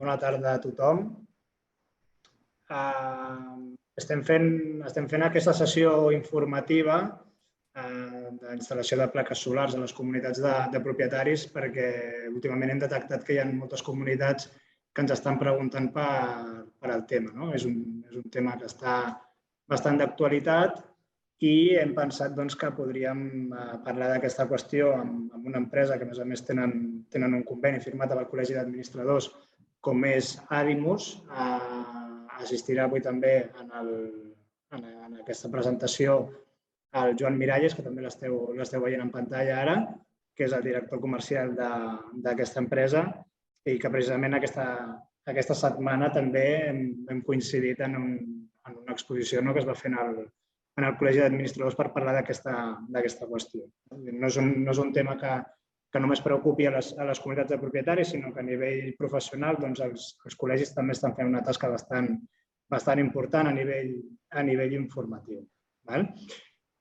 Bona tarda a tothom. Estem fent aquesta sessió informativa d'instal·lació de plaques solars a les comunitats de propietaris perquè últimament hem detectat que hi ha moltes comunitats que ens estan preguntant per al tema. És un tema que està bastant d'actualitat i hem pensat que podríem parlar d'aquesta qüestió amb una empresa que, a més, tenen un conveni firmat amb el Col·legi d'Administradors, com és Adimus. Assistirà avui també en aquesta presentació el Joan Miralles, que també l'esteu veient en pantalla ara, que és el director comercial d'aquesta empresa i que precisament aquesta setmana també hem coincidit en una exposició que es va fer en el Col·legi d'Administradors per parlar d'aquesta qüestió. No és un tema que només preocupi a les comunitats de propietaris, sinó que a nivell professional els col·legis també estan fent una tasca bastant important a nivell informatiu.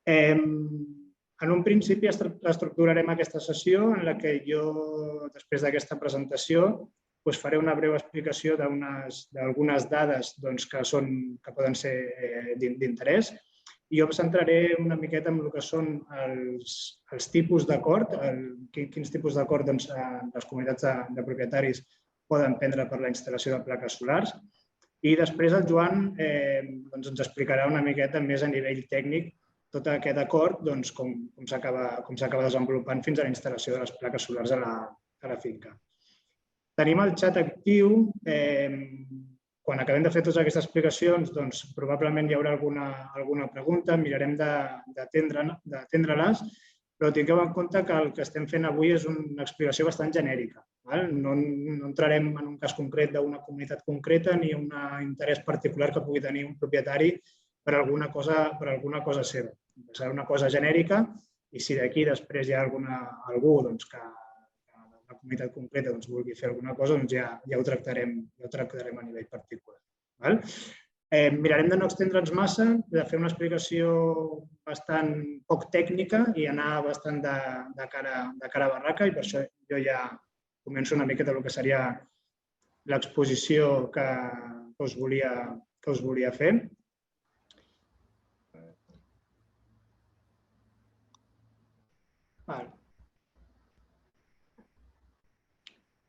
En un principi estructurarem aquesta sessió en la que jo, després d'aquesta presentació, faré una breu explicació d'algunes dades que poden ser d'interès. Jo em centraré una miqueta en el que són els tipus d'acord, quins tipus d'acord les comunitats de propietaris poden prendre per la instal·lació de plaques solars. I després el Joan ens explicarà una miqueta més a nivell tècnic tot aquest acord, com s'acaba desenvolupant fins a la instal·lació de les plaques solars a la finca. Tenim el xat actiu. Quan acabem de fer totes aquestes explicacions, probablement hi haurà alguna pregunta, mirarem d'atendre-les, però tingueu en compte que el que estem fent avui és una explicació bastant genèrica. No entrarem en un cas concret d'una comunitat concreta ni un interès particular que pugui tenir un propietari per alguna cosa seva. Serà una cosa genèrica i si d'aquí després hi ha algú que una comunitat concreta vulgui fer alguna cosa, ja ho tractarem a nivell particular. Mirarem de no extendre'ns massa, de fer una explicació bastant poc tècnica i anar bastant de cara a barraca, i per això jo ja començo una miqueta el que seria l'exposició que us volia fer.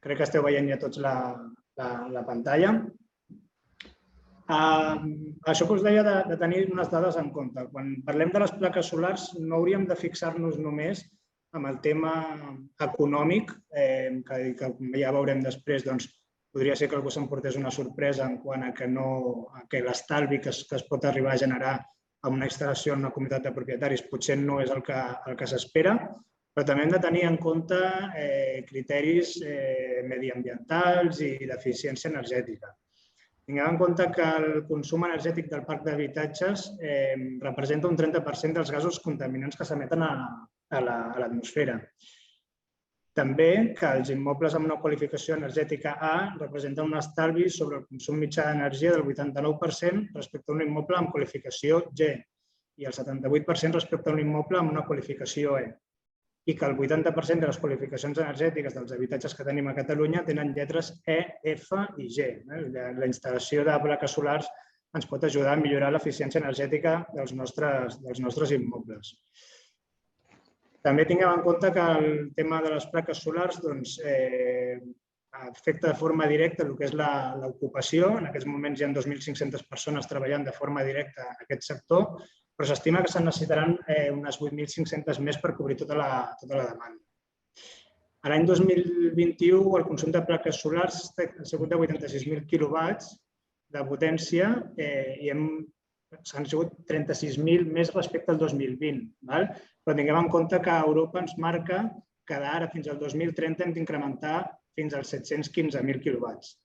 Crec que esteu veient ja tots la pantalla. Això que us deia de tenir unes dades en compte. Quan parlem de les plaques solars no hauríem de fixar-nos només en el tema econòmic, que com ja veurem després, podria ser que algú s'emportés una sorpresa en quant a que l'estalvi que es pot arribar a generar amb una instal·lació en una comunitat de propietaris potser no és el que s'espera, però també hem de tenir en compte criteris mediambientals i d'eficiència energètica. Tinguem en compte que el consum energètic del parc d'habitatges representa un 30% dels gasos contaminants que s'emeten a l'atmosfera. També que els immobles amb una qualificació energètica A representen un estalvi sobre el consum mitjà d'energia del 89% respecte a un immoble amb qualificació G i el 78% respecte a un immoble amb una qualificació E. I que el 80% de les qualificacions energètiques dels habitatges que tenim a Catalunya tenen lletres E, F i G. La instal·lació de plaques solars ens pot ajudar a millorar l'eficiència energètica dels nostres immobles. També tinguem en compte que el tema de les plaques solars afecta de forma directa el que és l'ocupació. En aquests moments hi ha 2.500 persones treballant de forma directa en aquest sector, però s'estima que se'n necessitaran unes 8.500 més per cobrir tota la demanda. L'any 2021 el consum de plaques solars ha sigut de 86.000 quilowatts de potència i s'han sigut 36.000 més respecte al 2020. Però tinguem en compte que Europa ens marca que d'ara fins al 2030 hem d'incrementar fins als 715.000 quilowatts.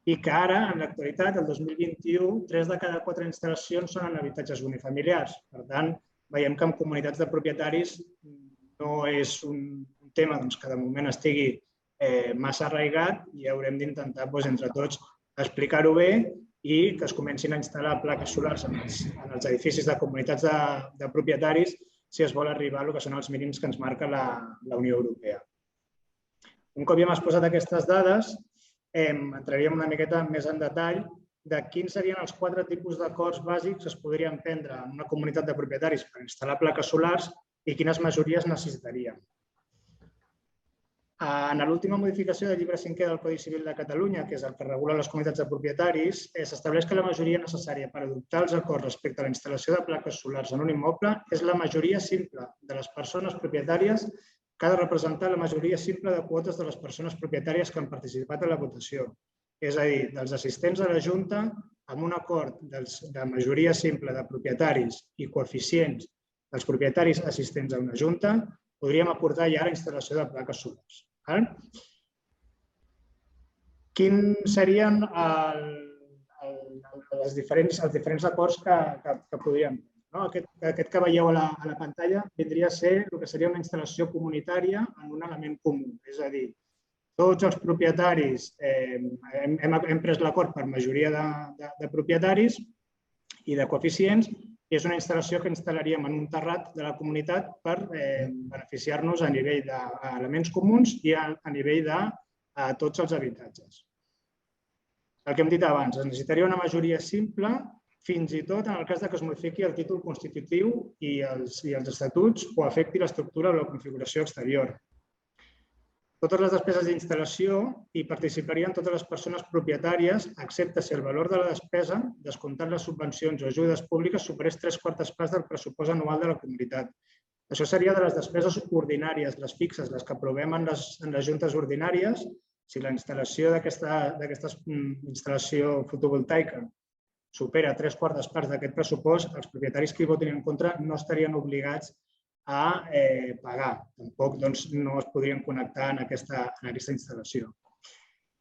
I que ara, en l'actualitat, el 2021, 3 de cada 4 instal·lacions són en habitatges unifamiliars. Per tant, veiem que en comunitats de propietaris no és un tema que de moment estigui massa arraigat i haurem d'intentar, entre tots, explicar-ho bé i que es comencin a instal·lar plaques solars en els edificis de comunitats de propietaris si es vol arribar al que són els mínims que ens marca la Unió Europea. Un cop ja hem exposat aquestes dades, entraríem una miqueta més en detall de quins serien els 4 tipus d'acords bàsics que es podrien prendre en una comunitat de propietaris per instal·lar plaques solars i quines majories necessitaríem. En l'última modificació del llibre 5è del Codi Civil de Catalunya, que és el que regula les comunitats de propietaris, s'estableix que la majoria necessària per adoptar els acords respecte a la instal·lació de plaques solars en un immoble és la majoria simple de les persones propietàries que ha de representar la majoria simple de quotes de les persones propietàries que han participat en la votació. És a dir, dels assistents a la Junta, amb un acord de majoria simple de propietaris i coeficients dels propietaris assistents a una Junta, podríem aportar ja la instal·lació de plaques solars. Quins serien els diferents acords que podríem fer? Aquest que veieu a la pantalla vindria a ser el que seria una instal·lació comunitària en un element comú. És a dir, tots els propietaris hem pres l'acord per majoria de propietaris i de coeficients i és una instal·lació que instal·laríem en un terrat de la comunitat per beneficiar-nos a nivell d'elements comuns i a nivell de tots els habitatges. El que hem dit abans, es necessitaria una majoria simple fins i tot en el cas que es modifiqui el títol constitutiu i els estatuts o afecti l'estructura o la configuració exterior. Totes les despeses d'instal·lació hi participarien totes les persones propietàries, excepte si el valor de la despesa, descomptant les subvencions o ajudes públiques, superés 3/4 parts del pressupost anual de la comunitat. Això seria de les despeses ordinàries, les fixes, les que aprovem en les juntes ordinàries. Si la instal·lació d'aquesta instal·lació fotovoltaica supera 3/4 parts d'aquest pressupost, els propietaris que hi votin en contra no estarien obligats a pagar. Tampoc no es podrien connectar en aquesta instal·lació.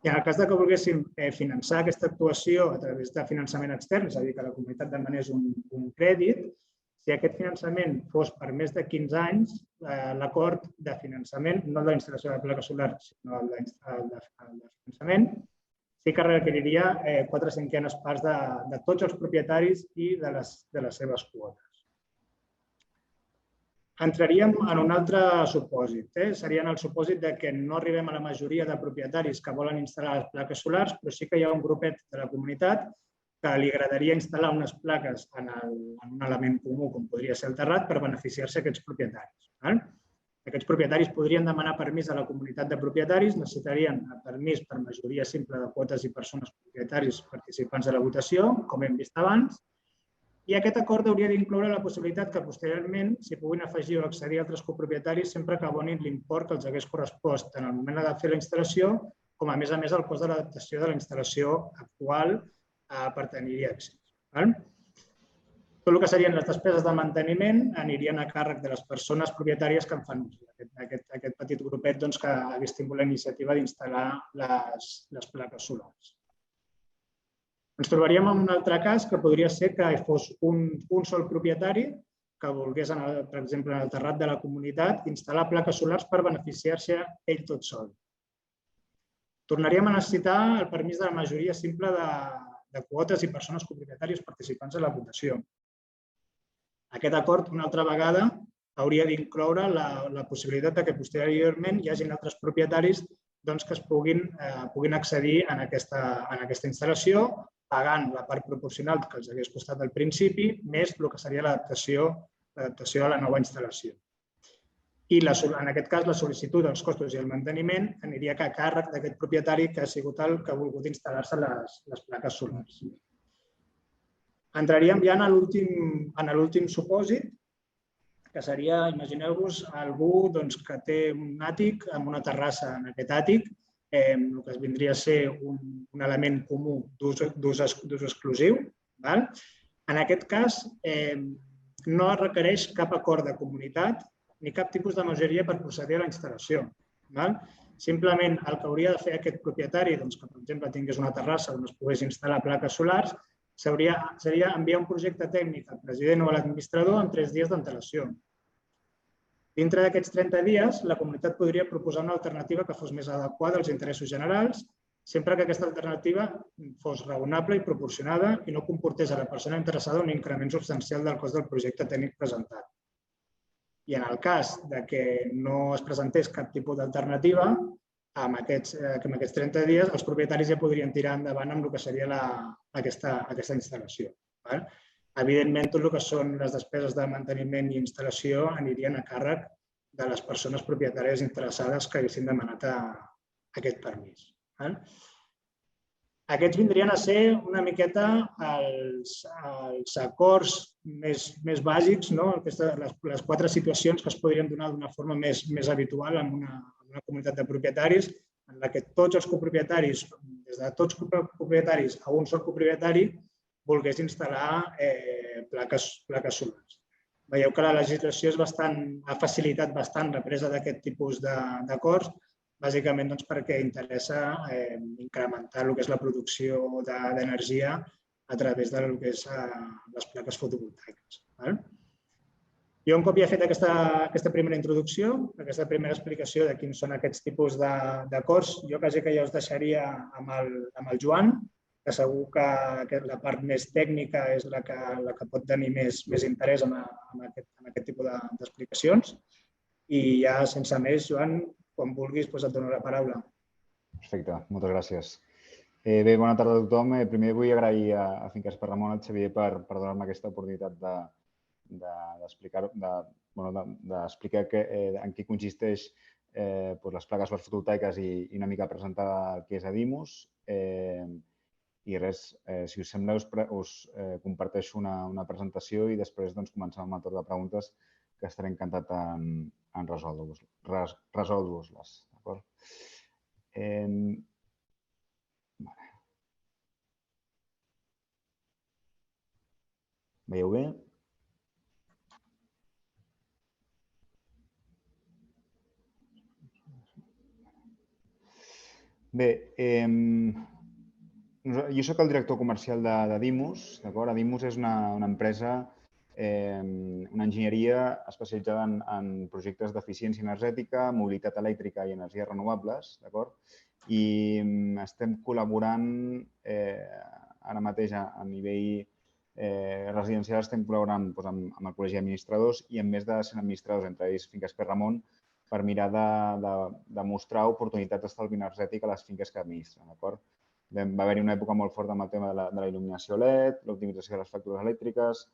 I en el cas que volguéssim finançar aquesta actuació a través de finançament extern, és a dir, que la comunitat demanés un crèdit, si aquest finançament fos per més de 15 anys, l'acord de finançament, no el de la instal·lació de plaques solars, sinó el de finançament, sí que requeriria 4/5 parts de tots els propietaris i de les seves quotes. Entraríem en un altre supòsit. Seria en el supòsit que no arribem a la majoria de propietaris que volen instal·lar les plaques solars, però sí que hi ha un grupet de la comunitat que li agradaria instal·lar unes plaques en un element comú, com podria ser el terrat, per beneficiar-se aquests propietaris. Aquests propietaris podrien demanar permís a la comunitat de propietaris, necessitarien permís per majoria simple de quotes i persones propietaris participants de la votació, com hem vist abans, i aquest acord hauria d'incloure la possibilitat que posteriorment s'hi puguin afegir o accedir altres copropietaris sempre que abonin l'import que els hagués correspost tant al moment de fer la instal·lació com a més el cost de l'adaptació de la instal·lació actual per tenir-hi èxit. Tot el que serien les despeses de manteniment anirien a càrrec de les persones propietàries que en fan ús. Aquest petit grupet que hagués tingut la iniciativa d'instal·lar les plaques solars. Ens trobaríem en un altre cas que podria ser que fos un sol propietari que volgués, per exemple, en el terrat de la comunitat, instal·lar plaques solars per beneficiar-se ell tot sol. Tornaríem a necessitar el permís de la majoria simple de quotes i persones copropietàries participants en la votació. Aquest acord, una altra vegada, hauria d'incloure la possibilitat que posteriorment hi hagi altres propietaris que es puguin accedir a aquesta instal·lació pagant la part proporcional que els hagués costat al principi, més el que seria l'adaptació a la nova instal·lació. I en aquest cas la sol·licitud dels costos i el manteniment aniria a càrrec d'aquest propietari que ha sigut el que ha volgut instal·lar-se les plaques solars. Entraríem ja en l'últim supòsit, que seria, imagineu-vos, algú que té un àtic amb una terrassa en aquest àtic, el que vindria a ser un element comú d'ús exclusiu. En aquest cas, no es requereix cap acord de comunitat ni cap tipus de majoria per procedir a la instal·lació. Simplement el que hauria de fer aquest propietari, que per exemple tingués una terrassa on es pogués instal·lar plaques solars, seria enviar un projecte tècnic al president o a l'administrador amb 3 dies d'antelació. Dintre d'aquests 30 dies, la comunitat podria proposar una alternativa que fos més adequada als interessos generals, sempre que aquesta alternativa fos raonable i proporcionada i no comportés a la persona interessada un increment substancial del cost del projecte tècnic presentat. I en el cas que no es presentés cap tipus d'alternativa, que en aquests 30 dies els propietaris ja podrien tirar endavant amb el que seria aquesta instal·lació. Evidentment, tot el que són les despeses de manteniment i instal·lació anirien a càrrec de les persones propietàries interessades que haguessin demanat aquest permís. Aquests vindrien a ser una miqueta els acords més bàsics, les 4 situacions que es podrien donar d'una forma més habitual en una comunitat de propietaris, en la que tots els copropietaris, des de tots els copropietaris a un sol copropietari, volgués instal·lar plaques solars. Veieu que la legislació ha facilitat bastant la presa d'aquest tipus d'acords, bàsicament perquè interessa incrementar el que és la producció d'energia a través del que és les plaques fotovoltaiques. Jo, un cop ja he fet aquesta primera introducció, aquesta primera explicació de quins són aquests tipus d'acords, jo quasi que ja us deixaria amb el Joan, que segur que la part més tècnica és la que pot tenir més interès en aquest tipus d'explicacions. I ja, sense més, Joan, quan vulguis, et dono la paraula. Perfecte, moltes gràcies. Bé, bona tarda a tothom. Primer vull agrair a Finques per Ramon, al Xavier, per donar-me aquesta oportunitat d'explicar en què consisteix les plaques fotovoltaiques i una mica presentar què és Adimus. I res, si us sembla, us comparteixo una presentació i després comencem amb el torn de preguntes, que estaré encantat en resoldre-vos-les. Veieu bé? Bé, jo soc el director comercial d'Adimus. Adimus és una empresa, una enginyeria especialitzada en projectes d'eficiència energètica, mobilitat elèctrica i energies renovables. I estem col·laborant ara mateix a nivell residencial, estem col·laborant amb el Col·legi d'Administradors i amb més de 100 administradors, entre ells Finques Per Ramon, per mirar de mostrar oportunitats d'estalvi energètic a les finques que administren. Va haver-hi una època molt forta amb el tema de la il·luminació LED, l'optimització de les factures elèctriques,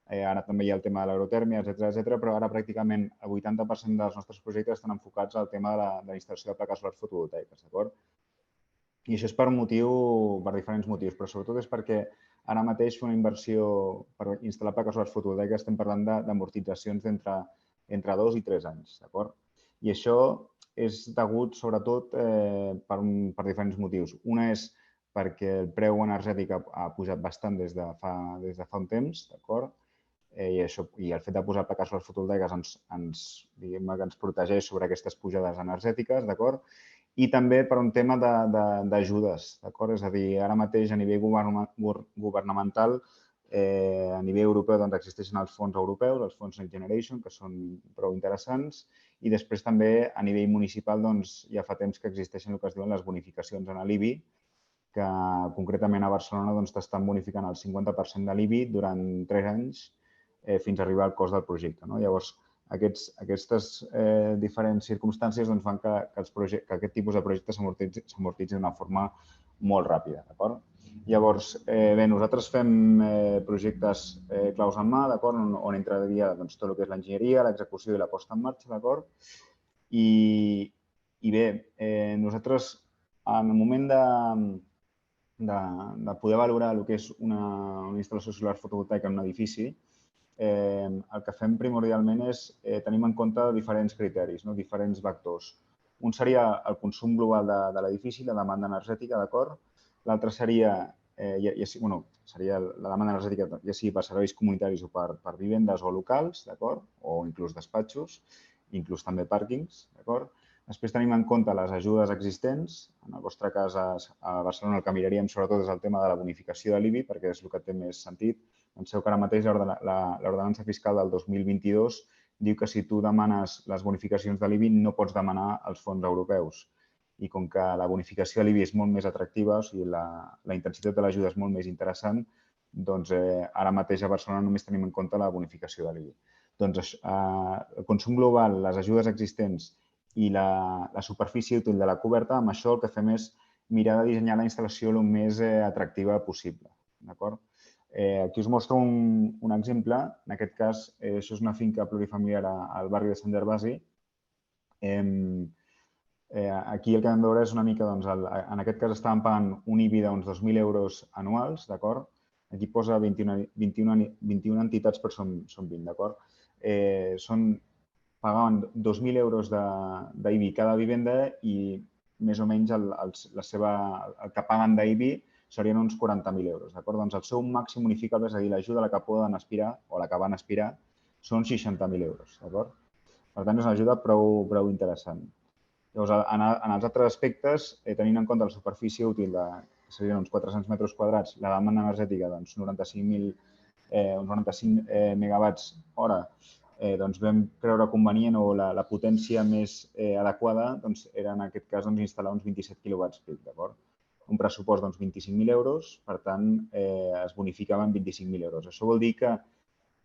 ara també hi ha el tema de l'aerotèrmia, etcètera, però ara pràcticament el 80% dels nostres projectes estan enfocats al tema de la instal·lació de plaques solars fotovoltaiques. I això és per diferents motius, però sobretot és perquè ara mateix fer una inversió per instal·lar plaques solars fotovoltaiques estem parlant d'amortitzacions d'entre 2 i 3 anys. I això és degut sobretot per diferents motius. Una és perquè el preu energètic ha pujat bastant des de fa un temps, i el fet de posar plaques solars fotovoltaiques ens protegeix sobre aquestes pujades energètiques, i també per un tema d'ajudes. És a dir, ara mateix a nivell governamental, a nivell europeu existeixen els fons europeus, els fons Next Generation, que són prou interessants, i després també a nivell municipal ja fa temps que existeixen el que es diuen les bonificacions en l'IBI, que concretament a Barcelona t'estan bonificant el 50% de l'IBI durant 3 anys fins a arribar al cost del projecte. Llavors, aquestes diferents circumstàncies fan que aquest tipus de projectes s'amortitzi d'una forma molt ràpida. Llavors, bé, nosaltres fem projectes claus en mà, on entraria tot el que és l'enginyeria, l'execució i la posta en marxa. I bé, nosaltres, en el moment de poder valorar el que és una instal·lació solar fotovoltaica en un edifici, el que fem primordialment és tenir en compte diferents criteris, diferents vectors. Un seria el consum global de l'edifici, la demanda energètica, l'altre seria la demanda energètica, ja sigui per serveis comunitaris o per vivendes o locals, o inclús despatxos, inclús també pàrquings. Després tenim en compte les ajudes existents. En el vostre cas, a Barcelona, el que miraríem sobretot és el tema de la bonificació de l'IBI, perquè és el que té més sentit. Penseu que ara mateix l'ordenança fiscal del 2022 diu que si tu demanes les bonificacions de l'IBI no pots demanar els fons europeus. I com que la bonificació de l'IBI és molt més atractiva, o sigui, la intensitat de l'ajuda és molt més interessant, doncs ara mateix a Barcelona només tenim en compte la bonificació de l'IBI. Doncs el consum global, les ajudes existents i la superfície útil de la coberta. Amb això el que fem és mirar de dissenyar la instal·lació el més atractiva possible. Aquí us mostro un exemple. En aquest cas, això és una finca plurifamiliar al barri de Sant Gervasi. Aquí el que vam veure és una mica, en aquest cas estàvem pagant un IBI d'uns 2.000 euros anuals, d'acord? Aquí posa 21 entitats, però són 20, d'acord? Pagaven 2.000 euros d'IBI cada vivenda i més o menys el que paguen d'IBI serien uns 40.000 euros, d'acord? Doncs el seu màxim bonificable, és a dir, l'ajuda a la que poden aspirar o a la que van aspirar, són 60.000 euros, d'acord? Per tant, és una ajuda prou interessant. Llavors, en els altres aspectes, tenint en compte la superfície útil, que serien uns 400 metres quadrats, la demanda energètica, doncs, 95 megawatts hora, doncs vam creure convenient o la potència més adequada era en aquest cas instal·lar uns 27 quilowatts pic, d'acord? Un pressupost d'uns 25.000 euros, per tant, es bonificaven 25.000 euros. Això vol dir que,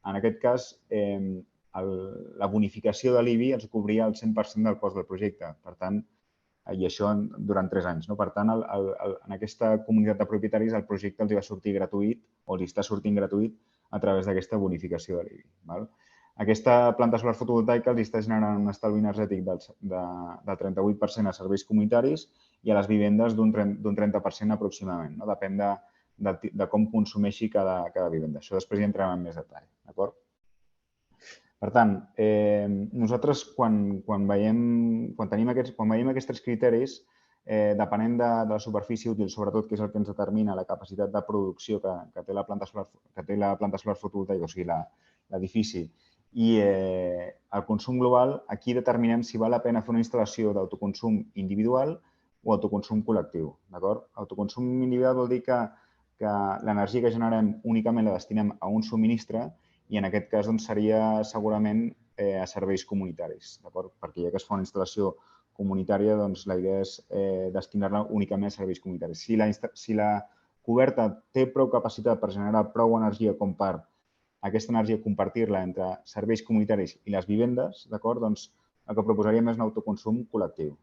en aquest cas, la bonificació de l'IBI ens cobria el 100% del cost del projecte. Per tant, i això durant 3 anys. Per tant, en aquesta comunitat de propietaris el projecte els va sortir gratuït o els està sortint gratuït a través d'aquesta bonificació de l'IBI. Aquesta planta solar fotovoltaica els està generant un estalvi energètic del 38% a serveis comunitaris i a les vivendes d'un 30% aproximadament. Depèn de com consumeixi cada vivenda. Això després hi entrem en més detall. Per tant, nosaltres quan veiem aquests 3 criteris, depenent de la superfície útil, sobretot, que és el que ens determina la capacitat de producció que té la planta solar fotovoltaica, o sigui, l'edifici, i el consum global, aquí determinem si val la pena fer una instal·lació d'autoconsum individual o autoconsum col·lectiu. Autoconsum individual vol dir que l'energia que generem únicament la destinem a un subministre i en aquest cas seria segurament a serveis comunitaris, perquè ja que es fa una instal·lació comunitària, la idea és destinar-la únicament a serveis comunitaris. Si la coberta té prou capacitat per generar prou energia com per aquesta energia compartir-la entre serveis comunitaris i les vivendes, doncs el que proposaríem és un autoconsum col·lectiu.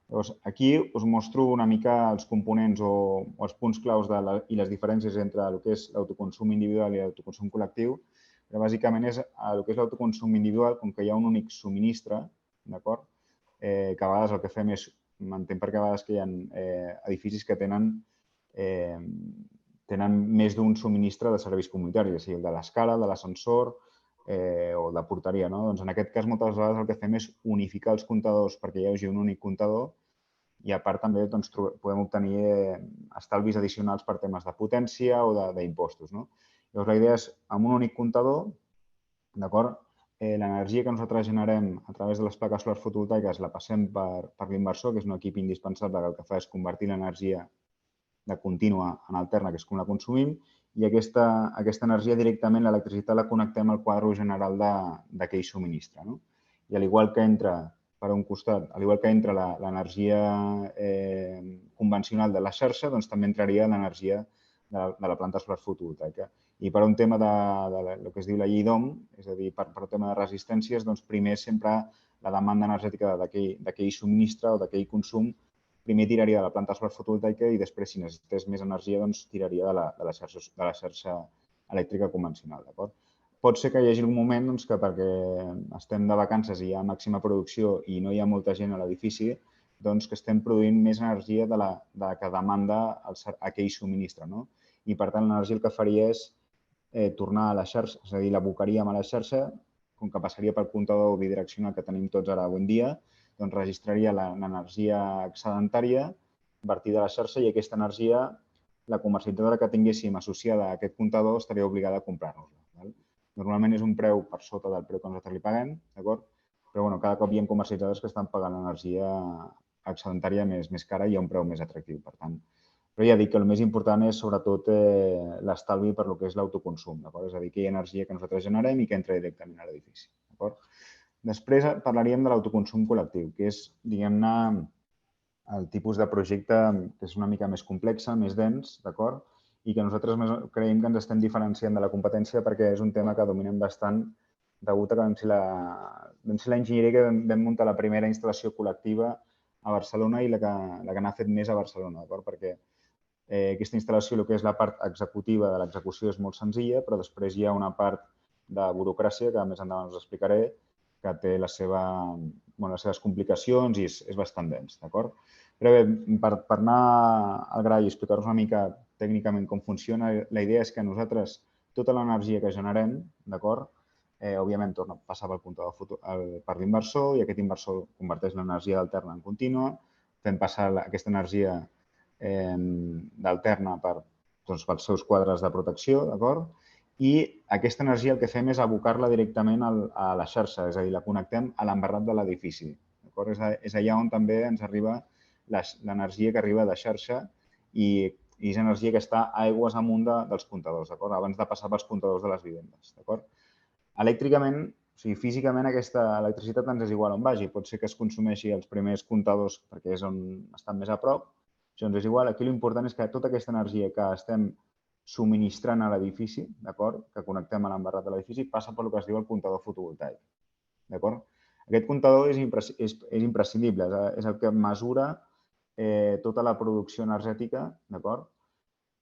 Llavors, aquí us mostro una mica els components o els punts claus i les diferències entre el que és l'autoconsum individual i l'autoconsum col·lectiu. Però bàsicament és el que és l'autoconsum individual, com que hi ha un únic subministre, que a vegades el que fem és, m'entenc perquè a vegades que hi ha edificis que tenen més d'un subministre de serveis comunitaris, sigui el de l'escala, de l'ascensor o de porteria. En aquest cas, moltes vegades el que fem és unificar els comptadors perquè hi hagi un únic comptador i, a part, també podem obtenir estalvis addicionals per temes de potència o d'impostos. Llavors, la idea és, amb un únic comptador, l'energia que nosaltres generem a través de les plaques solars fotovoltaiques la passem per l'inversor, que és un equip indispensable que el que fa és convertir l'energia de contínua en alterna, que és com la consumim, i aquesta energia directament, l'electricitat, la connectem al quadre general d'aquell subministre. I al igual que entra per un costat, al igual que entra l'energia convencional de la xarxa, doncs també entraria l'energia de la planta solar fotovoltaica. I per un tema del que es diu la llei d'Ohm, és a dir, per un tema de resistències, doncs primer sempre la demanda energètica d'aquell subministre o d'aquell consum primer tiraria de la planta solar fotovoltaica i després, si necessités més energia, doncs tiraria de la xarxa elèctrica convencional. Pot ser que hi hagi un moment que perquè estem de vacances i hi ha màxima producció i no hi ha molta gent a l'edifici, doncs que estem produint més energia de la que demanda aquell subministre. I, per tant, l'energia el que faria és tornar a la xarxa, és a dir, l'abocaríem a la xarxa, com que passaria pel comptador bidireccional que tenim tots ara avui en dia, doncs registraria l'energia excedentària invertida a la xarxa i aquesta energia, la comercialitzadora que tinguéssim associada a aquest comptador estaria obligada a comprar-nos-la. Normalment és un preu per sota del preu que nosaltres li paguem, però cada cop hi ha comercialitzadors que estan pagant l'energia excedentària més cara i a un preu més atractiu, per tant. Però ja dic que el més important és sobretot l'estalvi per el que és l'autoconsum, és a dir, aquella energia que nosaltres generem i que entra directament a l'edifici. Després parlaríem de l'autoconsum col·lectiu, que és, diguem-ne, el tipus de projecte que és una mica més complex, més dens, i que nosaltres creiem que ens estem diferenciant de la competència perquè és un tema que dominem bastant degut a que vam ser l'enginyeria que vam muntar la primera instal·lació col·lectiva a Barcelona i la que n'ha fet més a Barcelona, d'acord? Perquè aquesta instal·lació, el que és la part executiva de l'execució és molt senzilla, però després hi ha una part de burocràcia, que més endavant us explicaré, que té les seves complicacions i és bastant dens, d'acord? Però bé, per anar al gra i explicar-vos una mica tècnicament com funciona, la idea és que nosaltres tota l'energia que generem, d'acord, òbviament torna a passar pel comptador per l'inversor i aquest inversor converteix l'energia d'alterna en contínua, fent passar aquesta energia d'alterna pels seus quadres de protecció, d'acord? I aquesta energia el que fem és abocar-la directament a la xarxa, és a dir, la connectem a l'embarrat de l'edifici. És allà on també ens arriba l'energia que arriba de xarxa i és energia que està aigües amunt dels comptadors, abans de passar pels comptadors de les vivendes. Elèctricament, o sigui, físicament aquesta electricitat ens és igual on vagi. Pot ser que es consumeixi els primers comptadors perquè és on estan més a prop. Això ens és igual. Aquí l'important és que tota aquesta energia que estem subministrant a l'edifici, que connectem a l'embarrat de l'edifici, passa per el que es diu el comptador fotovoltaic. Aquest comptador és imprescindible, és el que mesura tota la producció energètica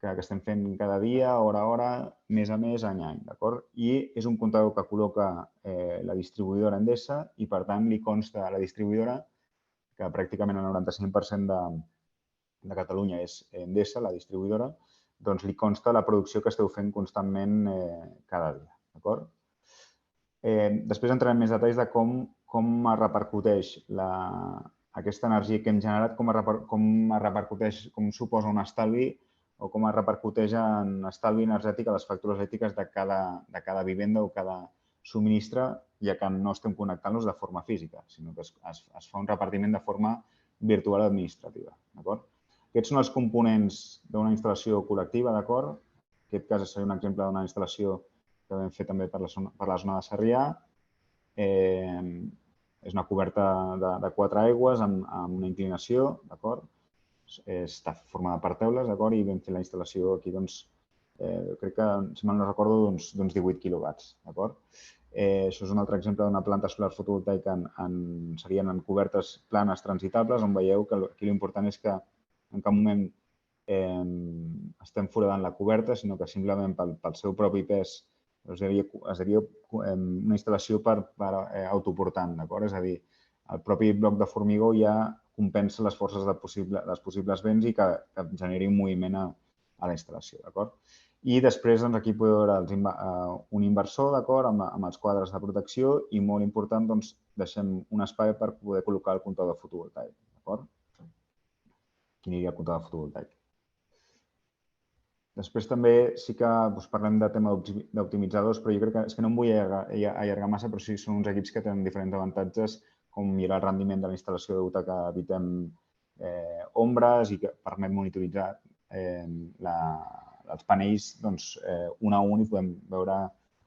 que estem fent cada dia, hora a hora, mes a mes, any a any. I és un comptador que col·loca la distribuïdora Endesa i, per tant, li consta a la distribuïdora, que pràcticament el 95% de Catalunya és Endesa, la distribuïdora, doncs li consta la producció que esteu fent constantment cada dia. Després entrarem en més detalls de com es repercuteix aquesta energia que hem generat, com es repercuteix, com suposa un estalvi o com es repercuteix en estalvi energètic a les factures elèctriques de cada vivenda o cada subministre, ja que no estem connectant-los de forma física, sinó que es fa un repartiment de forma virtual administrativa. Aquests són els components d'una instal·lació col·lectiva, d'acord? En aquest cas seria un exemple d'una instal·lació que vam fer també per la zona de Sarrià. És una coberta de 4 aigües amb una inclinació, d'acord? Està formada per teules, d'acord? I vam fer la instal·lació aquí, doncs, crec que, si mal no recordo, d'uns 18 quilowatts, d'acord? Això és un altre exemple d'una planta solar fotovoltaica serien en cobertes planes transitables, on veieu que aquí l'important és que en cap moment estem foradant la coberta, sinó que simplement pel seu propi pes seria una instal·lació per autoportant, d'acord? És a dir, el propi bloc de formigó ja compensa les forces dels possibles vents i que generi un moviment a la instal·lació, d'acord? I després, doncs, aquí podeu veure un inversor, d'acord, amb els quadres de protecció i, molt important, doncs, deixem un espai per poder col·locar el comptador fotovoltaic, d'acord? Aquí aniria el comptador fotovoltaic. Després també sí que parlem de tema d'optimitzadors, però jo crec que és que no em vull allargar massa, però sí que són uns equips que tenen diferents avantatges, com millorar el rendiment de la instal·lació degut a que evitem ombres i que permet monitoritzar els panells un a un i podem veure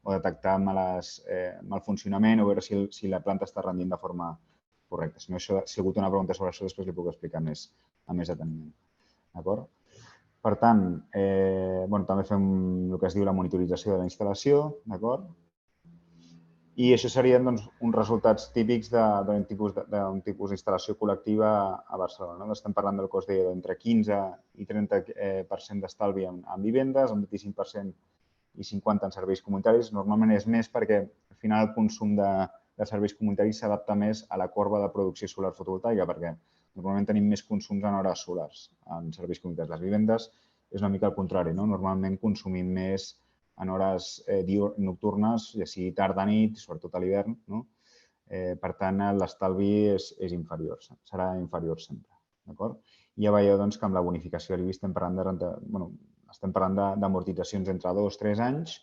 o detectar mal funcionament o veure si la planta està rendint de forma correcta. Si ha hagut una pregunta sobre això, després li puc explicar amb més deteniment. D'acord? Per tant, també fem el que es diu la monitorització de la instal·lació, d'acord? I això serien uns resultats típics d'un tipus d'instal·lació col·lectiva a Barcelona. Estem parlant del cost d'entre 15 i 30% d'estalvi en vivendes, un 25% i 50% en serveis comunitaris. Normalment és més perquè al final el consum de serveis comunitaris s'adapta més a la corba de producció solar fotovoltaica, perquè normalment tenim més consums en hores solars en serveis comunitaris. Les vivendes és una mica al contrari, no? Normalment consumim més en hores nocturnes, ja sigui tarda nit, sobretot a l'hivern, no? Per tant, l'estalvi és inferior, serà inferior sempre, d'acord? I ja veieu que amb la bonificació de l'IBI estem parlant d'amortitzacions entre 2 i 3 anys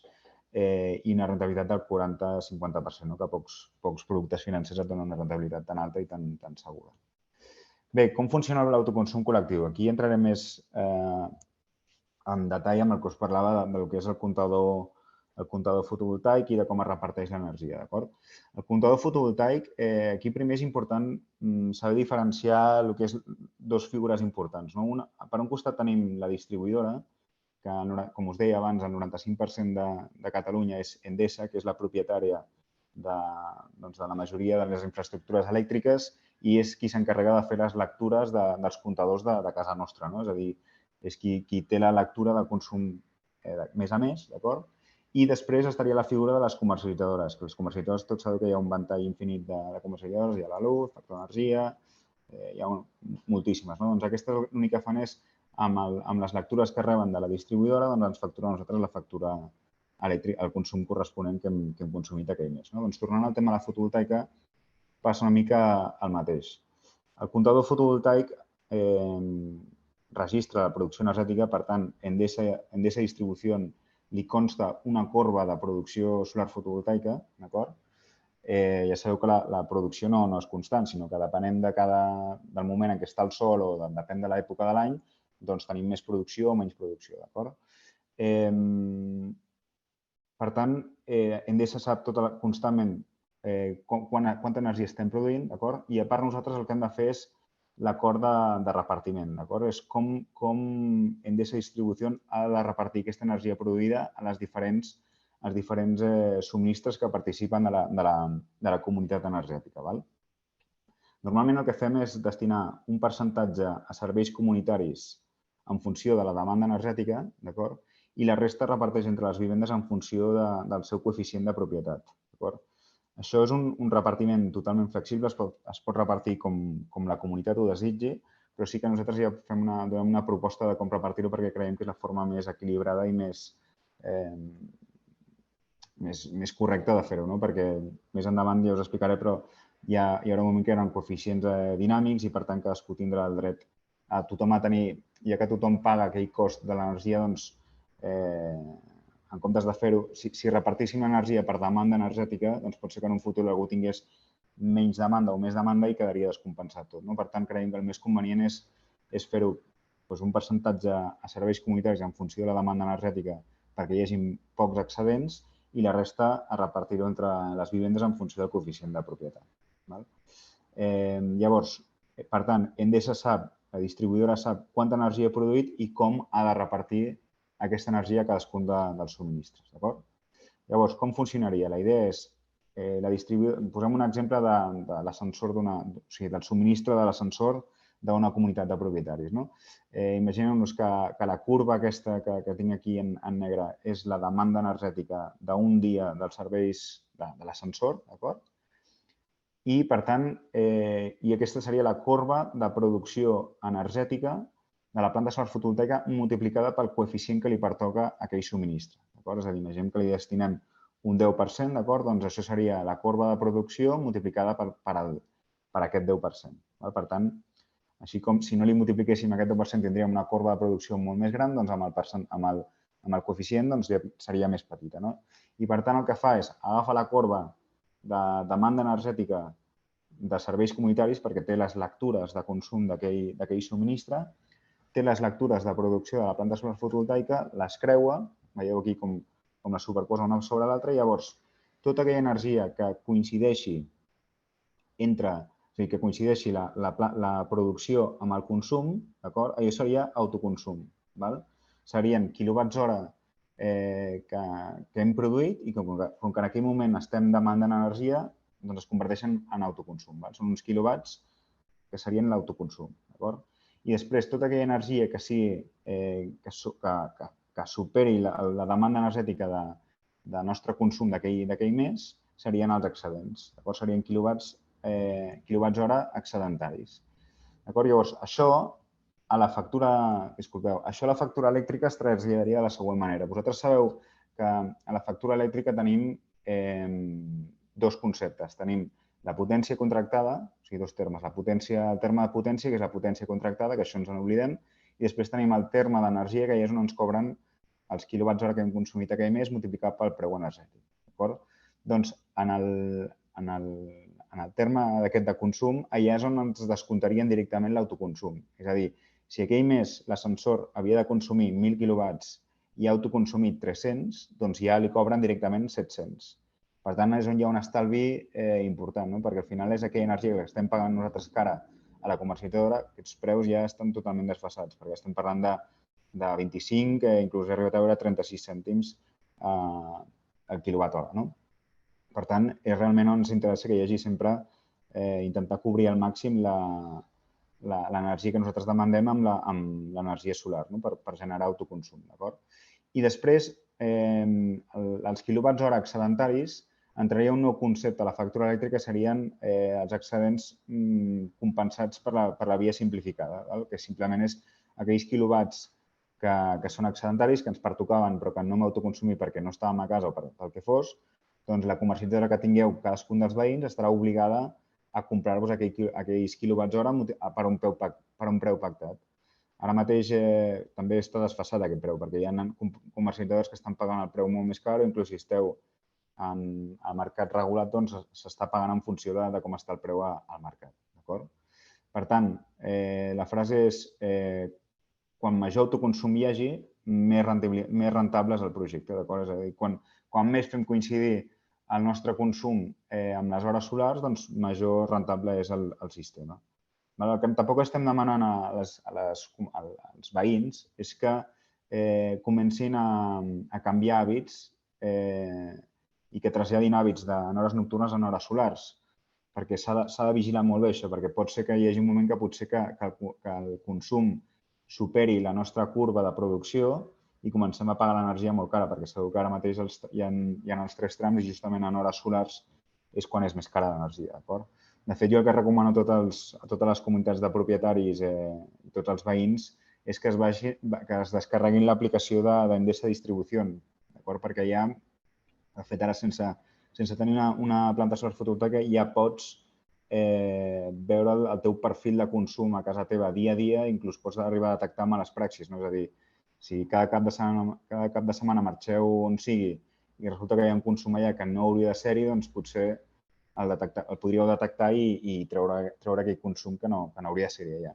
i una rentabilitat del 40-50%, que pocs productes financers et donen una rentabilitat tan alta i tan segura. Bé, com funciona l'autoconsum col·lectiu? Aquí entrarem més en detall amb el que us parlava del que és el comptador fotovoltaic i de com es reparteix l'energia, d'acord? El comptador fotovoltaic, aquí primer és important saber diferenciar el que és dues figures importants. Per un costat tenim la distribuïdora, que, com us deia abans, el 95% de Catalunya és Endesa, que és la propietària de la majoria de les infraestructures elèctriques i és qui s'encarrega de fer les lectures dels comptadors de casa nostra. És a dir, és qui té la lectura de consum mes a mes, d'acord? I després estaria la figura de les comercialitzadores, que les comercialitzadores tots sabeu que hi ha un ventall infinit de comercialitzadores, hi ha la luz, factor d'energia, hi ha moltíssimes. Doncs aquestes l'únic que fan és, amb les lectures que reben de la distribuïdora, ens facturen a nosaltres la factura elèctrica, el consum corresponent que hem consumit aquell mes. Doncs tornant al tema de la fotovoltaica, passa una mica el mateix. El comptador fotovoltaic registra la producció energètica, per tant, Endesa Distribució li consta una corba de producció solar fotovoltaica, d'acord? Ja sabeu que la producció no és constant, sinó que depenent del moment en què està el sol o depèn de l'època de l'any, doncs tenim més producció o menys producció, d'acord? Per tant, Endesa sap constantment quanta energia estem produint, d'acord? I a part nosaltres el que hem de fer és l'acord de repartiment, d'acord? És com Endesa Distribució ha de repartir aquesta energia produïda a les diferents subministres que participen de la comunitat energètica. Normalment el que fem és destinar un percentatge a serveis comunitaris en funció de la demanda energètica, d'acord? I la resta es reparteix entre les vivendes en funció del seu coeficient de propietat, d'acord? Això és un repartiment totalment flexible, es pot repartir com la comunitat ho desitgi, però sí que nosaltres ja donem una proposta de com repartir-ho perquè creiem que és la forma més equilibrada i més correcta de fer-ho, perquè més endavant ja us explicaré, però hi haurà un moment que hi haurà coeficients dinàmics i, per tant, cadascú tindrà el dret a tothom a tenir, ja que tothom paga aquell cost de l'energia, doncs, en comptes de fer-ho, si repartíssim l'energia per demanda energètica, doncs pot ser que en un futur algú tingués menys demanda o més demanda i quedaria descompensat tot. Per tant, creiem que el més convenient és fer-ho un percentatge a serveis comunitaris en funció de la demanda energètica perquè hi hagi pocs excedents i la resta a repartir-ho entre les vivendes en funció del coeficient de propietat. Llavors, per tant, Endesa sap, la distribuïdora sap quanta energia ha produït i com ha de repartir aquesta energia a cadascun dels subministres. Llavors, com funcionaria? La idea és, posem un exemple de l'ascensor, o sigui, del subministre de l'ascensor d'una comunitat de propietaris. Imaginem-nos que la curva aquesta que tinc aquí en negre és la demanda energètica d'un dia dels serveis de l'ascensor, d'acord? I, per tant, aquesta seria la corba de producció energètica de la planta solar fotovoltaica multiplicada pel coeficient que li pertoca a aquell subministre. És a dir, imaginem que li destinem un 10%, d'acord? Doncs això seria la corba de producció multiplicada per aquest 10%. Per tant, així com si no li multipliquéssim aquest 10%, tindríem una corba de producció molt més gran, doncs amb el coeficient seria més petita. I, per tant, el que fa és agafar la corba de demanda energètica de serveis comunitaris perquè té les lectures de consum d'aquell subministre, té les lectures de producció de la planta solar fotovoltaica, les creua, veieu aquí com la superposa una sobre l'altra, i llavors tota aquella energia que coincideixi la producció amb el consum, allò seria autoconsum. Serien quilowatts-hora que hem produït i com que en aquell moment estem demandant energia, doncs es converteixen en autoconsum. Són uns quilowatts que serien l'autoconsum. I després, tota aquella energia que superi la demanda energètica de nostre consum d'aquell mes serien els excedents. Serien quilowatts-hora excedentaris. Llavors, això a la factura elèctrica es traslladaria de la següent manera. Vosaltres sabeu que a la factura elèctrica tenim dos conceptes. Tenim la potència contractada, o sigui, dos termes. El terme de potència, que és la potència contractada, que això ens n'oblidem, i després tenim el terme d'energia, que és on ens cobren els quilowatts-hora que hem consumit aquell mes multiplicat pel preu energètic. Doncs, en el terme d'aquest de consum, allà és on ens descomptarien directament l'autoconsum. És a dir, si aquell mes l'ascensor havia de consumir 1.000 quilowatts i ha autoconsumit 300, doncs ja li cobren directament 700. Per tant, és on hi ha un estalvi important, perquè al final és aquella energia que estem pagant nosaltres cara a la comercialitzadora, aquests preus ja estan totalment desfasats, perquè estem parlant de 25, inclús he arribat a veure 36 cèntims al quilowatt-hora. Per tant, és realment on ens interessa que hi hagi sempre intentar cobrir al màxim l'energia que nosaltres demandem amb l'energia solar, no? per generar autoconsum. I després, els quilowatts hora excedentaris, entraria un nou concepte a la factura elèctrica, serien els excedents compensats per la via simplificada, que simplement és aquells quilowatts que són excedentaris, que ens pertocaven però que no hem autoconsumit perquè no estàvem a casa o pel que fos, doncs la comercialitzadora que tingueu cadascun dels veïns estarà obligada a comprar-vos aquells quilowatts hora per un preu pactat. Ara mateix també està desfasat aquest preu, perquè hi ha comercialitzadors que estan pagant el preu molt més car o inclús si esteu al mercat regulat, doncs s'està pagant en funció de com està el preu al mercat. Per tant, la frase és quan major autoconsum hi hagi, més rentable és el projecte. És a dir, quan més fem coincidir el nostre consum amb les hores solars, doncs major rentable és el sistema. El que tampoc estem demanant als veïns és que comencin a canviar hàbits i que traslladin hàbits en hores nocturnes en hores solars, perquè s'ha de vigilar molt bé això, perquè pot ser que hi hagi un moment que potser que el consum superi la nostra curva de producció i comencem a pagar l'energia molt cara, perquè segur que ara mateix hi ha els 3 trams i justament en hores solars és quan és més cara l'energia. De fet, jo el que recomano a totes les comunitats de propietaris i tots els veïns és que es descarreguin l'aplicació d'Endesa Distribució, perquè ja, de fet, ara sense tenir una planta solar fotovoltaica ja pots veure el teu perfil de consum a casa teva dia a dia, inclús pots arribar a detectar males praxis. És a dir, si cada cap de setmana marxeu on sigui i resulta que hi ha un consum allà que no hauria de ser-hi, doncs potser el podríeu detectar i treure aquell consum que no hauria de ser-hi allà.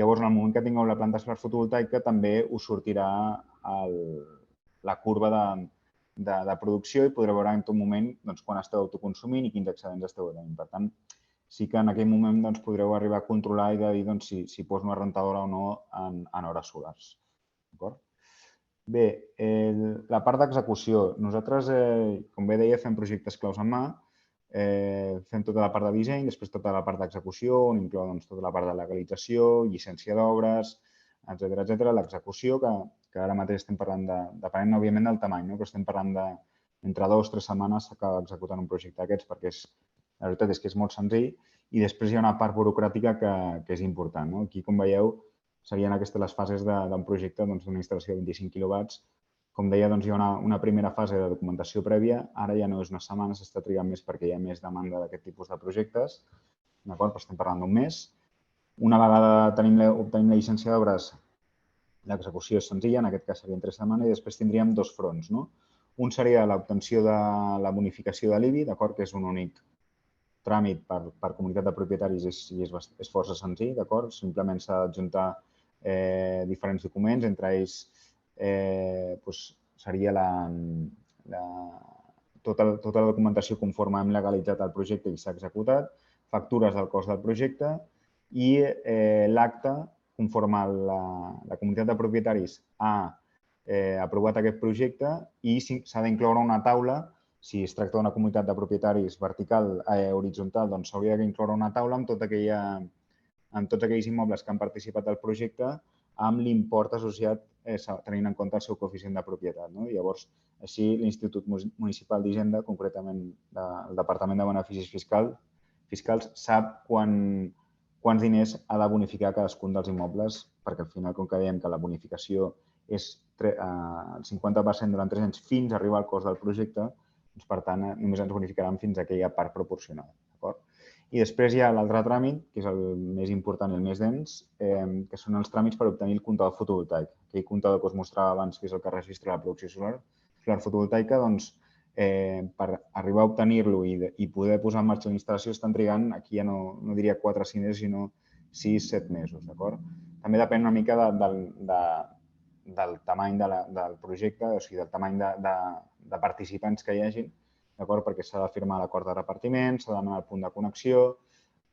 Llavors, en el moment que tingueu la planta solar fotovoltaica, també us sortirà la curva de producció i podreu veure en tot moment quan esteu autoconsumint i quins excedents esteu tenint. Per tant, sí que en aquell moment podreu arribar a controlar i de dir si poso una rentadora o no en hores solars. Bé, la part d'execució. Nosaltres, com bé deia, fem projectes claus en mà, fem tota la part de disseny, després tota la part d'execució, on inclou tota la part de legalització, llicència d'obres, etcètera, l'execució, que ara mateix estem parlant depenent, òbviament, del tamany, però estem parlant d'entre 2 o 3 setmanes s'acaba executant un projecte d'aquests perquè la veritat és que és molt senzill i després hi ha una part burocràtica que és important. Aquí, com veieu, serien aquestes les fases d'un projecte d'una instal·lació de 25 quilowatts. Com deia, hi ha una primera fase de documentació prèvia. Ara ja no és una setmana, s'està trigant més perquè hi ha més demanda d'aquest tipus de projectes. Però estem parlant d'un mes. Una vegada obtenim la llicència d'obres, l'execució és senzilla, en aquest cas serien 3 setmanes, i després tindríem 2 fronts. Un seria l'obtenció de la bonificació de l'IBI, que és un únic tràmit per comunitat de propietaris i és força senzill, simplement s'ha d'adjuntar diferents documents, entre ells seria tota la documentació conforme hem legalitzat el projecte i s'ha executat, factures del cost del projecte i l'acte conforme la comunitat de propietaris ha aprovat aquest projecte i s'ha d'incloure una taula. Si es tracta d'una comunitat de propietaris horitzontal, doncs s'hauria d'incloure una taula amb tots aquells immobles que han participat del projecte amb l'import associat tenint en compte el seu coeficient de propietat. Llavors, així l'Institut Municipal d'Hisenda, concretament el Departament de Beneficis Fiscals, sap quants diners ha de bonificar cadascun dels immobles, perquè al final, com que dèiem que la bonificació és el 50% durant 3 anys fins a arribar al cost del projecte, per tant, només ens bonificaran fins a aquella part proporcional. I després hi ha l'altre tràmit, que és el més important i el més dens, que són els tràmits per obtenir el comptador fotovoltaic. Aquell comptador que us mostrava abans, que és el que registra la producció solar fotovoltaica, doncs, per arribar a obtenir-lo i poder posar en marxa la instal·lació estan trigant, aquí ja no diria 4 o 5 mesos, sinó 6 o 7 mesos. També depèn una mica del tamany del projecte, o sigui, del tamany de participants que hi hagin, perquè s'ha de firmar l'acord de repartiment, s'ha d'anar al punt de connexió,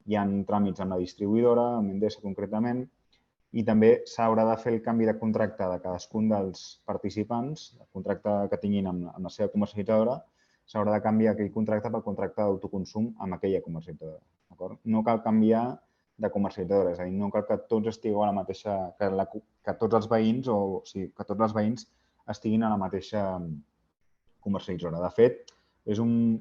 hi ha tràmits amb la distribuïdora, amb Endesa concretament, i també s'haurà de fer el canvi de contracte de cadascun dels participants, el contracte que tinguin amb la seva comercialitzadora, s'haurà de canviar aquell contracte pel contracte d'autoconsum amb aquella comercialitzadora. No cal canviar de comercialitzadora, és a dir, no cal que tots estigueu a la mateixa, que tots els veïns que tots els veïns estiguin a la mateixa comercialitzadora. De fet, és un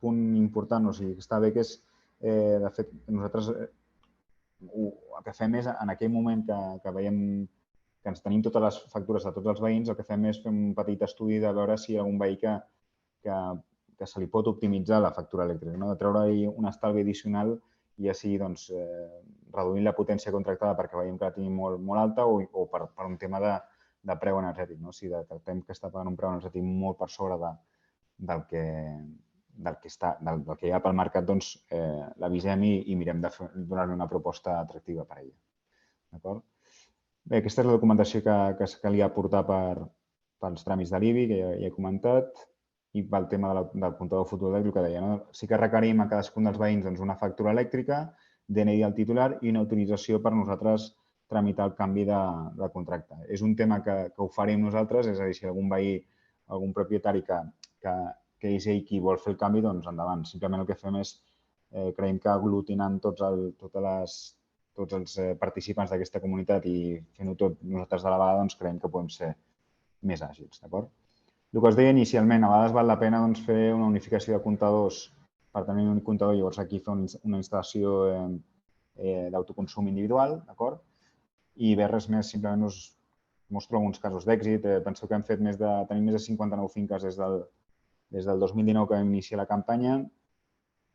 punt important, o sigui, està bé que és, de fet, nosaltres el que fem és, en aquell moment que veiem que ens tenim totes les factures de tots els veïns, el que fem és fer un petit estudi de veure si hi ha algun veí que se li pot optimitzar la factura elèctrica, de treure-hi un estalvi addicional i ja sigui reduint la potència contractada perquè veiem que la tenim molt alta o per un tema de preu energètic. Si detectem que està pagant un preu energètic molt per sobre del que hi ha pel mercat, doncs l'avisem i mirem de donar-li una proposta atractiva per a ella. D'acord? Bé, aquesta és la documentació que calia aportar pels tràmits de l'IBI, que ja he comentat, i pel tema del comptador fotovoltaic, el que deia. Sí que requerim a cadascun dels veïns una factura elèctrica, DNI del titular i una autorització per nosaltres tramitar el canvi de contracte. És un tema que ho farem nosaltres, és a dir, si algun veí, algun propietari que és ell qui vol fer el canvi, doncs endavant. Simplement el que fem és, creiem que aglutinant tots els participants d'aquesta comunitat i fent-ho tot nosaltres de la vegada, doncs creiem que podem ser més àgils, d'acord? El que us deia inicialment, a vegades val la pena fer una unificació de comptadors per tenir un comptador i llavors aquí fer una instal·lació d'autoconsum individual, d'acord? I bé, res més, simplement us mostro alguns casos d'èxit. Penseu que hem fet tenim més de 59 finques des del 2019 que vam iniciar la campanya,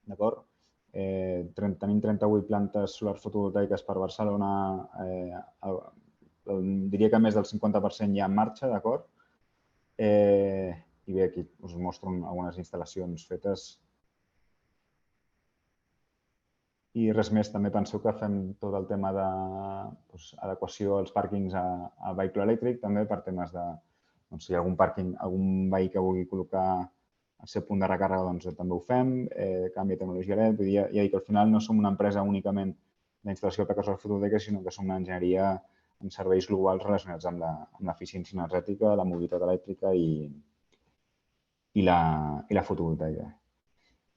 d'acord? Tenim 38 plantes solars fotovoltaiques per Barcelona, diria que més del 50% ja en marxa, d'acord? I bé, aquí us mostro algunes instal·lacions fetes. I res més, també penseu que fem tot el tema d'adequació als pàrquings a vehicle elèctric, també per temes de, si hi ha algun veí que vulgui col·locar el seu punt de recàrrega, doncs també ho fem, canvi de tecnologia LED. Vull dir, ja dic que al final no som una empresa únicament d'instal·lació de plaques solars fotovoltaiques, sinó que som una enginyeria en serveis globals relacionats amb l'eficiència energètica, la mobilitat elèctrica i la fotovoltaica.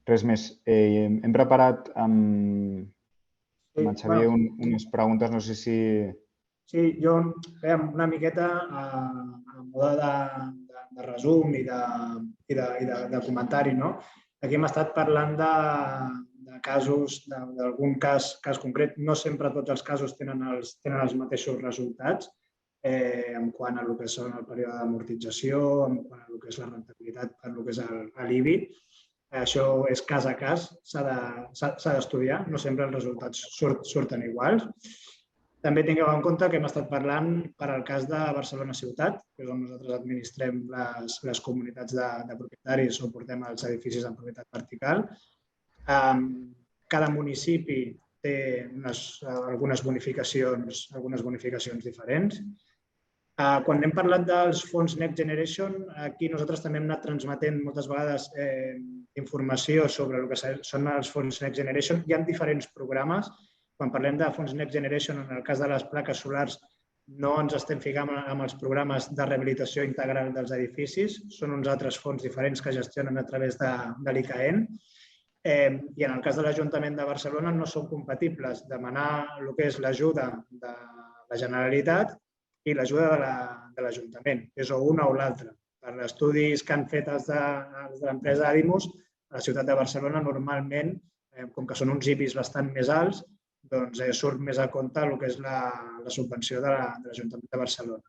Res més. Hem preparat amb en Xavier unes preguntes, no sé si... Sí, jo una miqueta a mode de resum i de comentari. Aquí hem estat parlant de casos, d'algun cas concret. No sempre tots els casos tenen els mateixos resultats en quant a el que són el període d'amortització, en quant a el que és la rentabilitat per el que és l'IBI. Això és cas a cas, s'ha d'estudiar, no sempre els resultats surten iguals. També tingueu en compte que hem estat parlant per al cas de Barcelona Ciutat, que és on nosaltres administrem les comunitats de propietaris o portem els edificis en propietat vertical. Cada municipi té algunes bonificacions diferents. Quan hem parlat dels fons Next Generation, aquí nosaltres també hem anat transmetent moltes vegades informació sobre el que són els fons Next Generation. Hi ha diferents programes. Quan parlem de fons Next Generation, en el cas de les plaques solars, no ens estem ficant amb els programes de rehabilitació integral dels edificis. Són uns altres fons diferents que gestionen a través de l'ICAEN. I en el cas de l'Ajuntament de Barcelona no són compatibles demanar el que és l'ajuda de la Generalitat i l'ajuda de l'Ajuntament, és o una o l'altra. Per estudis que han fet els de l'empresa Adimus, a la ciutat de Barcelona normalment, com que són uns IBIs bastant més alts, doncs surt més a compte el que és la subvenció de l'Ajuntament de Barcelona.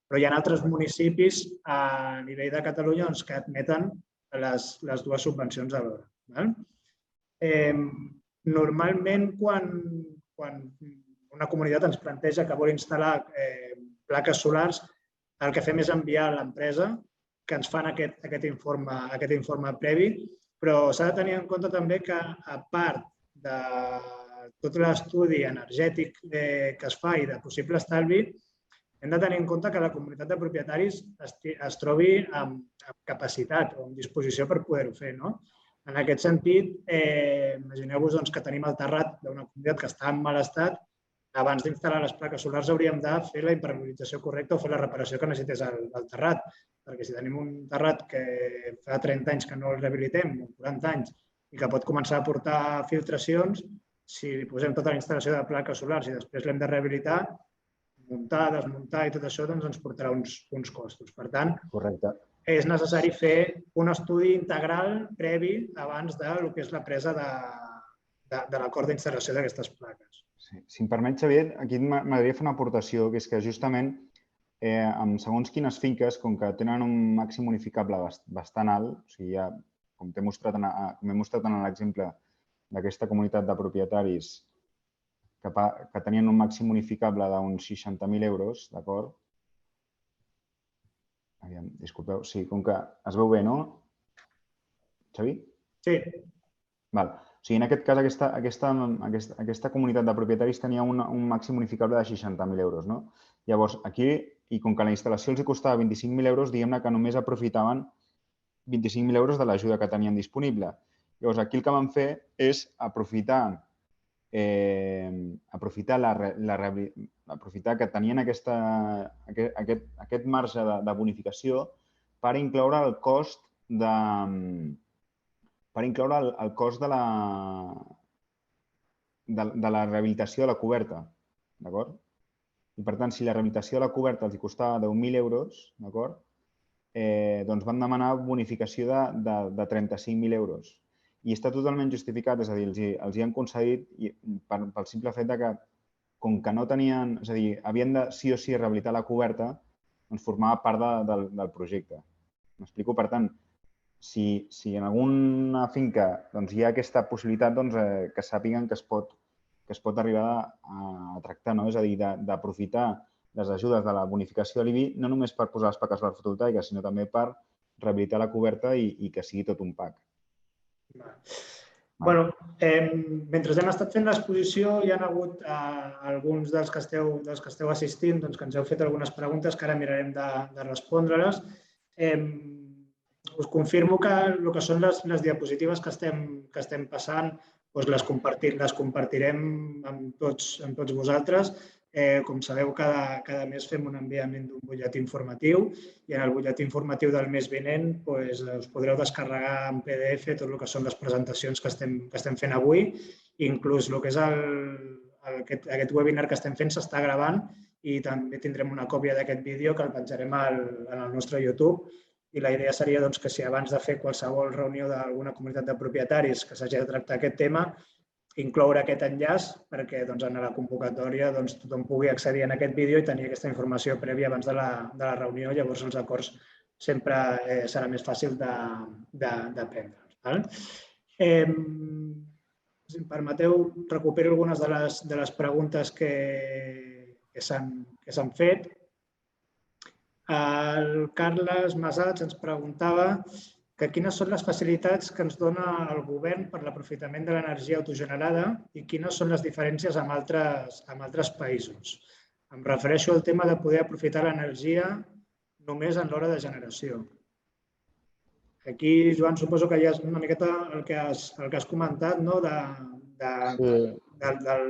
Però hi ha altres municipis a nivell de Catalunya que admeten les dues subvencions alhora. Normalment, quan una comunitat ens planteja que vol instal·lar plaques solars, el que fem és enviar a l'empresa que ens fan aquest informe previ, però s'ha de tenir en compte també que, a part de tot l'estudi energètic que es fa i de possible estalvi, hem de tenir en compte que la comunitat de propietaris es trobi amb capacitat o amb disposició per poder-ho fer. En aquest sentit, imagineu-vos que tenim el terrat d'una comunitat que està en mal estat abans d'instal·lar les plaques solars hauríem de fer la impermeabilització correcta o fer la reparació que necessités el terrat. Perquè si tenim un terrat que fa 30 anys que no el rehabilitem, o 40 anys, i que pot començar a portar filtracions, si li posem tota la instal·lació de plaques solars i després l'hem de rehabilitar, muntar, desmuntar i tot això doncs ens portarà uns costos. Per tant, és necessari fer un estudi integral previ abans del que és la presa de l'acord d'instal·lació d'aquestes plaques. Si em permet, Xavier, aquí m'agradaria fer una aportació, que és que justament amb segons quines finques, com que tenen un màxim unificable bastant alt, o sigui, ja, com he mostrat en l'exemple d'aquesta comunitat de propietaris que tenien un màxim unificable d'uns 60.000 euros, d'acord? Disculpeu, sí, com que es veu bé, no? Xavi? Sí. Val. O sigui, en aquest cas, aquesta comunitat de propietaris tenia un màxim unificable de 60.000 euros, no? Llavors, aquí, i com que la instal·lació els costava 25.000 euros, diguem-ne que només aprofitaven 25.000 euros de l'ajuda que tenien disponible. Llavors, aquí el que vam fer és aprofitar que tenien aquest marge de bonificació per incloure el cost de la rehabilitació de la coberta, d'acord? I, per tant, si la rehabilitació de la coberta els costava 10.000 euros, d'acord? Doncs van demanar bonificació de 35.000 euros. I està totalment justificat, és a dir, els hi han concedit pel simple fet que, com que no tenien, és a dir, havien de sí o sí rehabilitar la coberta, doncs formava part del projecte. M'explico? Per tant, si en alguna finca hi ha aquesta possibilitat, que sàpiguen que es pot arribar a tractar, és a dir, d'aprofitar les ajudes de la bonificació de l'IBI no només per posar les plaques solars fotovoltaiques, sinó també per rehabilitar la coberta i que sigui tot un pack. Bé, mentre hem estat fent l'exposició, hi ha hagut alguns dels que esteu assistint que ens heu fet algunes preguntes que ara mirarem de respondre-les. Us confirmo que el que són les diapositives que estem passant les compartirem amb tots vosaltres. Com sabeu, cada mes fem un enviament d'un butlletí informatiu i en el butlletí informatiu del mes vinent us podreu descarregar en PDF tot el que són les presentacions que estem fent avui. Inclús el que és aquest webinar que estem fent s'està gravant i també tindrem una còpia d'aquest vídeo que el penjarem en el nostre YouTube. I la idea seria que si abans de fer qualsevol reunió d'alguna comunitat de propietaris que s'hagi de tractar aquest tema, incloure aquest enllaç perquè en la convocatòria tothom pugui accedir a aquest vídeo i tenir aquesta informació prèvia abans de la reunió. Llavors, els acords sempre serà més fàcil de prendre. Si em permeteu, recupero algunes de les preguntes que s'han fet. El Carles Masats ens preguntava quines són les facilitats que ens dona el govern per l'aprofitament de l'energia autogenerada i quines són les diferències amb altres països. Em refereixo al tema de poder aprofitar l'energia només en l'hora de generació. Aquí, Joan, suposo que ja és una miqueta el que has comentat,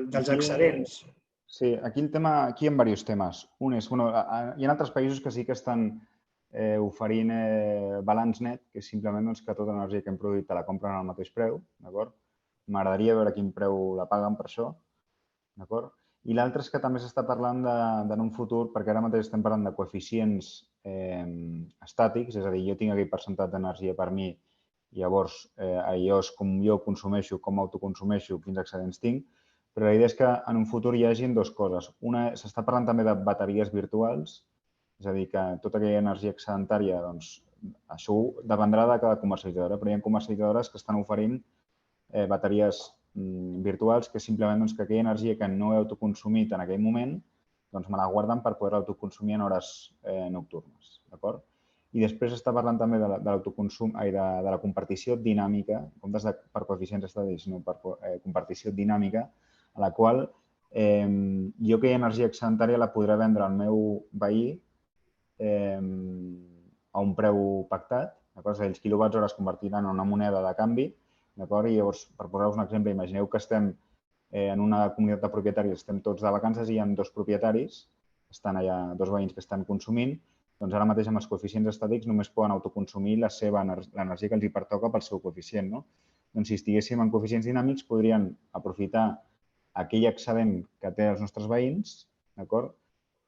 dels excedents. Sí, aquí hi ha diversos temes. Un és, hi ha altres països que sí que estan oferint balanç net, que és simplement que tota l'energia que hem produït te la compren al mateix preu. M'agradaria veure quin preu la paguen per això. I l'altre és que també s'està parlant en un futur, perquè ara mateix estem parlant de coeficients estàtics, és a dir, jo tinc aquell percentatge d'energia per mi i llavors allò és com jo consumeixo, com autoconsumeixo, quins excedents tinc, però la idea és que en un futur hi hagin dues coses. Una, s'està parlant també de bateries virtuals, és a dir, que tota aquella energia excedentària, això dependrà de cada comercialitzadora, però hi ha comercialitzadores que estan oferint bateries virtuals que simplement que aquella energia que no he autoconsumit en aquell moment me la guarden per poder l'autoconsumir en hores nocturnes. I després està parlant també de l'autoconsum i de la compartició dinàmica, en comptes de per coeficients estàtics, sinó per compartició dinàmica, a la qual jo aquella energia excedentària la podré vendre al meu veí a un preu pactat, els quilowatts hora es convertiran en una moneda de canvi, i llavors, per posar-vos un exemple, imagineu que estem en una comunitat de propietaris estem tots de vacances i hi ha 2 propietaris, estan allà, 2 veïns que estan consumint, doncs ara mateix amb els coeficients estàtics només poden autoconsumir l'energia que els hi pertoca pel seu coeficient. Doncs si estiguéssim en coeficients dinàmics podrien aprofitar aquell excedent que té els nostres veïns, d'acord,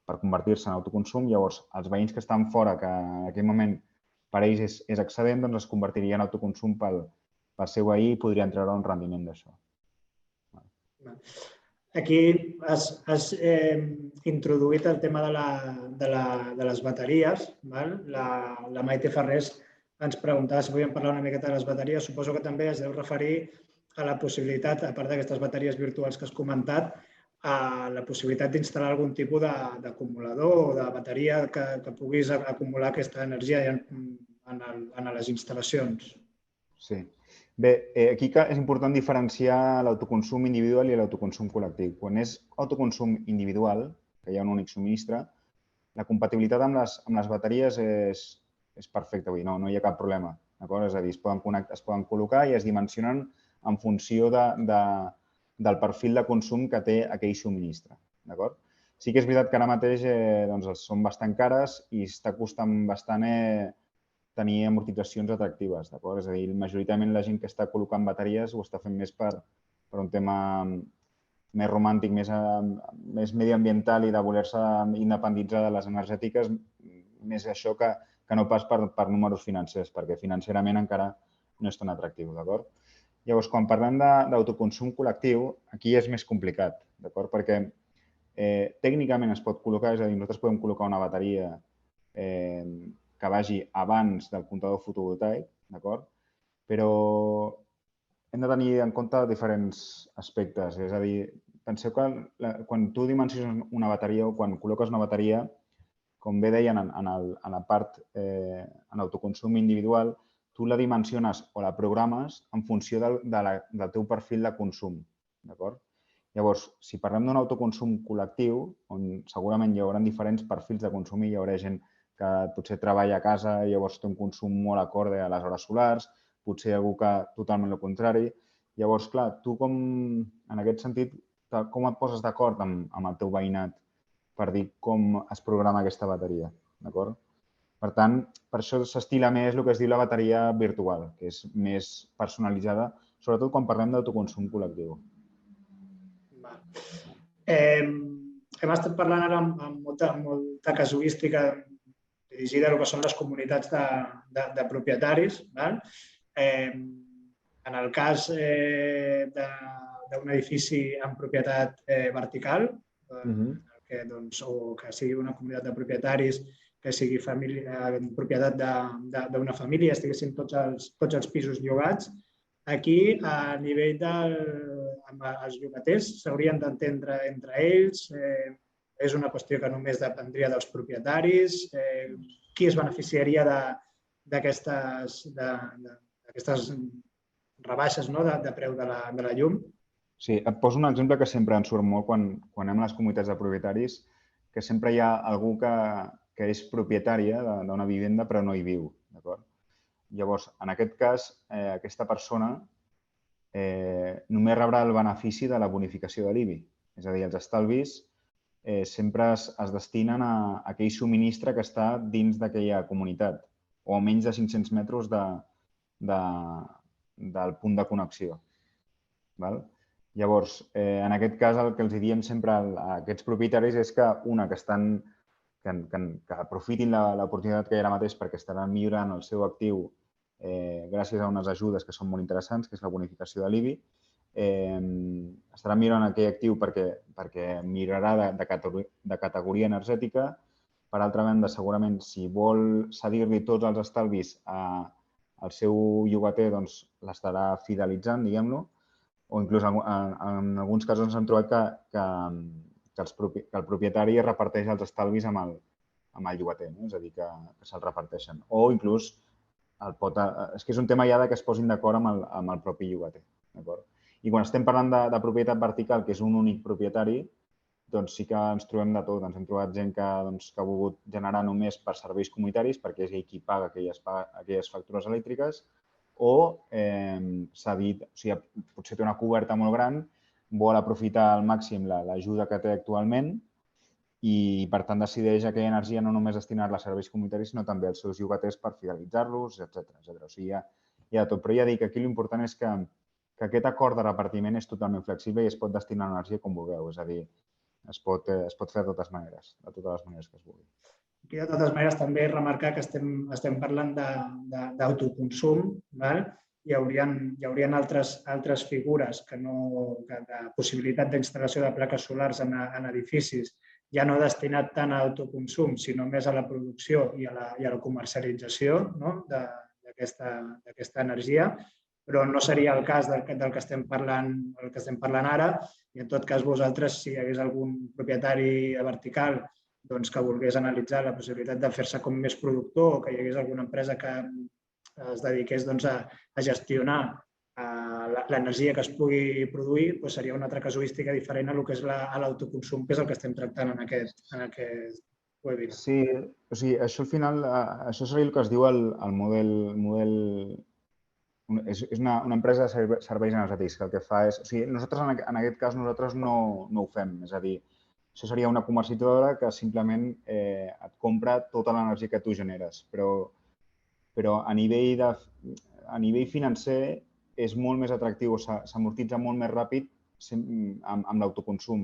per convertir-se en autoconsum. Llavors, els veïns que estan fora, que en aquell moment per ells és excedent, doncs es convertiria en autoconsum pel seu veí i podrien treure un rendiment d'això. Aquí has introduït el tema de les bateries. La Maite Ferrés ens preguntava si podíem parlar una miqueta de les bateries. Suposo que també es deu referir a la possibilitat, a part d'aquestes bateries virtuals que has comentat, a la possibilitat d'instal·lar algun tipus d'acumulador o de bateria que puguis acumular aquesta energia en les instal·lacions. Sí. Bé, aquí és important diferenciar l'autoconsum individual i l'autoconsum col·lectiu. Quan és autoconsum individual, que hi ha un únic subministre, la compatibilitat amb les bateries és perfecta, no hi ha cap problema. És a dir, es poden col·locar i es dimensionen en funció del perfil de consum que té aquell subministre. Sí que és veritat que ara mateix són bastant cares i està costant bastant tenir amortitzacions atractives. És a dir, majoritàriament la gent que està col·locant bateries ho està fent més per un tema més romàntic, més mediambiental i de voler-se independitzar de les energètiques, més això que no pas per números financers, perquè financerament encara no és tan atractiu. Llavors, quan parlem d'autoconsum col·lectiu, aquí és més complicat, perquè tècnicament es pot col·locar, és a dir, nosaltres podem col·locar una bateria que vagi abans del comptador fotovoltaic, però hem de tenir en compte diferents aspectes. És a dir, penseu que quan tu dimensiones una bateria o quan col·loques una bateria, com bé deien en la part en autoconsum individual, tu la dimensiones o la programes en funció del teu perfil de consum. Llavors, si parlem d'un autoconsum col·lectiu, on segurament hi haurà diferents perfils de consum i hi haurà gent que potser treballa a casa i llavors té un consum molt acorde a les hores solars, potser algú que totalment el contrari. Llavors, clar, tu en aquest sentit, com et poses d'acord amb el teu veïnat per dir com es programa aquesta bateria? Per tant, per això s'estila més el que es diu la bateria virtual, que és més personalitzada, sobretot quan parlem d'autoconsum col·lectiu. Hem estat parlant ara amb molta casuística dirigida al que són les comunitats de propietaris. En el cas d'un edifici en propietat vertical, o que sigui una comunitat de propietaris, que sigui propietat d'una família, estiguessin tots els pisos llogats, aquí, a nivell dels llogaters, s'haurien d'entendre entre ells. És una qüestió que només dependria dels propietaris. Qui es beneficiaria d'aquestes rebaixes de preu de la llum? Sí, et poso un exemple que sempre ens surt molt quan anem a les comunitats de propietaris, que sempre hi ha algú que és propietària d'una vivenda però no hi viu. Llavors, en aquest cas, aquesta persona només rebrà el benefici de la bonificació de l'IBI. És a dir, els estalvis sempre es destinen a aquell subministre que està dins d'aquella comunitat o a menys de 500 metres del punt de connexió. Llavors, en aquest cas, el que els diem sempre a aquests propietaris és que aprofitin l'oportunitat que hi ha ara mateix perquè estaran millorant el seu actiu gràcies a unes ajudes que són molt interessants, que és la bonificació de l'IBI. Estaran millorant aquell actiu perquè millorarà de categoria energètica. Per altra banda, segurament, si vol cedir-li tots els estalvis al seu llogater, doncs l'estarà fidelitzant, diguem-ne, o inclús en alguns casos ens hem trobat que el propietari reparteix els estalvis amb el llogater, és a dir, que se'ls reparteixen. O inclús, és que és un tema ja que es posin d'acord amb el propi llogater. I quan estem parlant de propietat vertical, que és un únic propietari, doncs sí que ens trobem de tot. Ens hem trobat gent que ha volgut generar només per serveis comunitaris, perquè és ell qui paga aquelles factures elèctriques, o s'ha dit, o sigui, potser té una coberta molt gran vol aprofitar al màxim l'ajuda que té actualment i, per tant, decideix aquella energia no només destinar-la a serveis comunitaris, sinó també als seus llogaters per fidelitzar-los, etc. O sigui, hi ha tot. Però ja dic, aquí l'important és que aquest acord de repartiment és totalment flexible i es pot destinar l'energia com vulgueu. És a dir, es pot fer de totes les maneres que es vulgui. Aquí, de totes maneres, també remarcar que estem parlant d'autoconsum, hi haurien altres figures de possibilitat d'instal·lació de plaques solars en edificis, ja no destinat tant a autoconsum, sinó més a la producció i a la comercialització d'aquesta energia, però no seria el cas del que estem parlant ara. I, en tot cas, vosaltres, si hi hagués algun propietari de vertical que volgués analitzar la possibilitat de fer-se com més productor o que hi hagués alguna empresa que es dediqués a gestionar l'energia que es pugui produir, seria una altra casuística diferent a el que és l'autoconsum, que és el que estem tractant en aquest webinar. Sí, o sigui, això al final, això seria el que es diu el model... És una empresa de serveis energètics que el que fa és... O sigui, nosaltres, en aquest cas, nosaltres no ho fem. És a dir, això seria una comercialitzadora que simplement et compra tota l'energia que tu generes. Però a nivell financer és molt més atractiu, s'amortitza molt més ràpid amb l'autoconsum.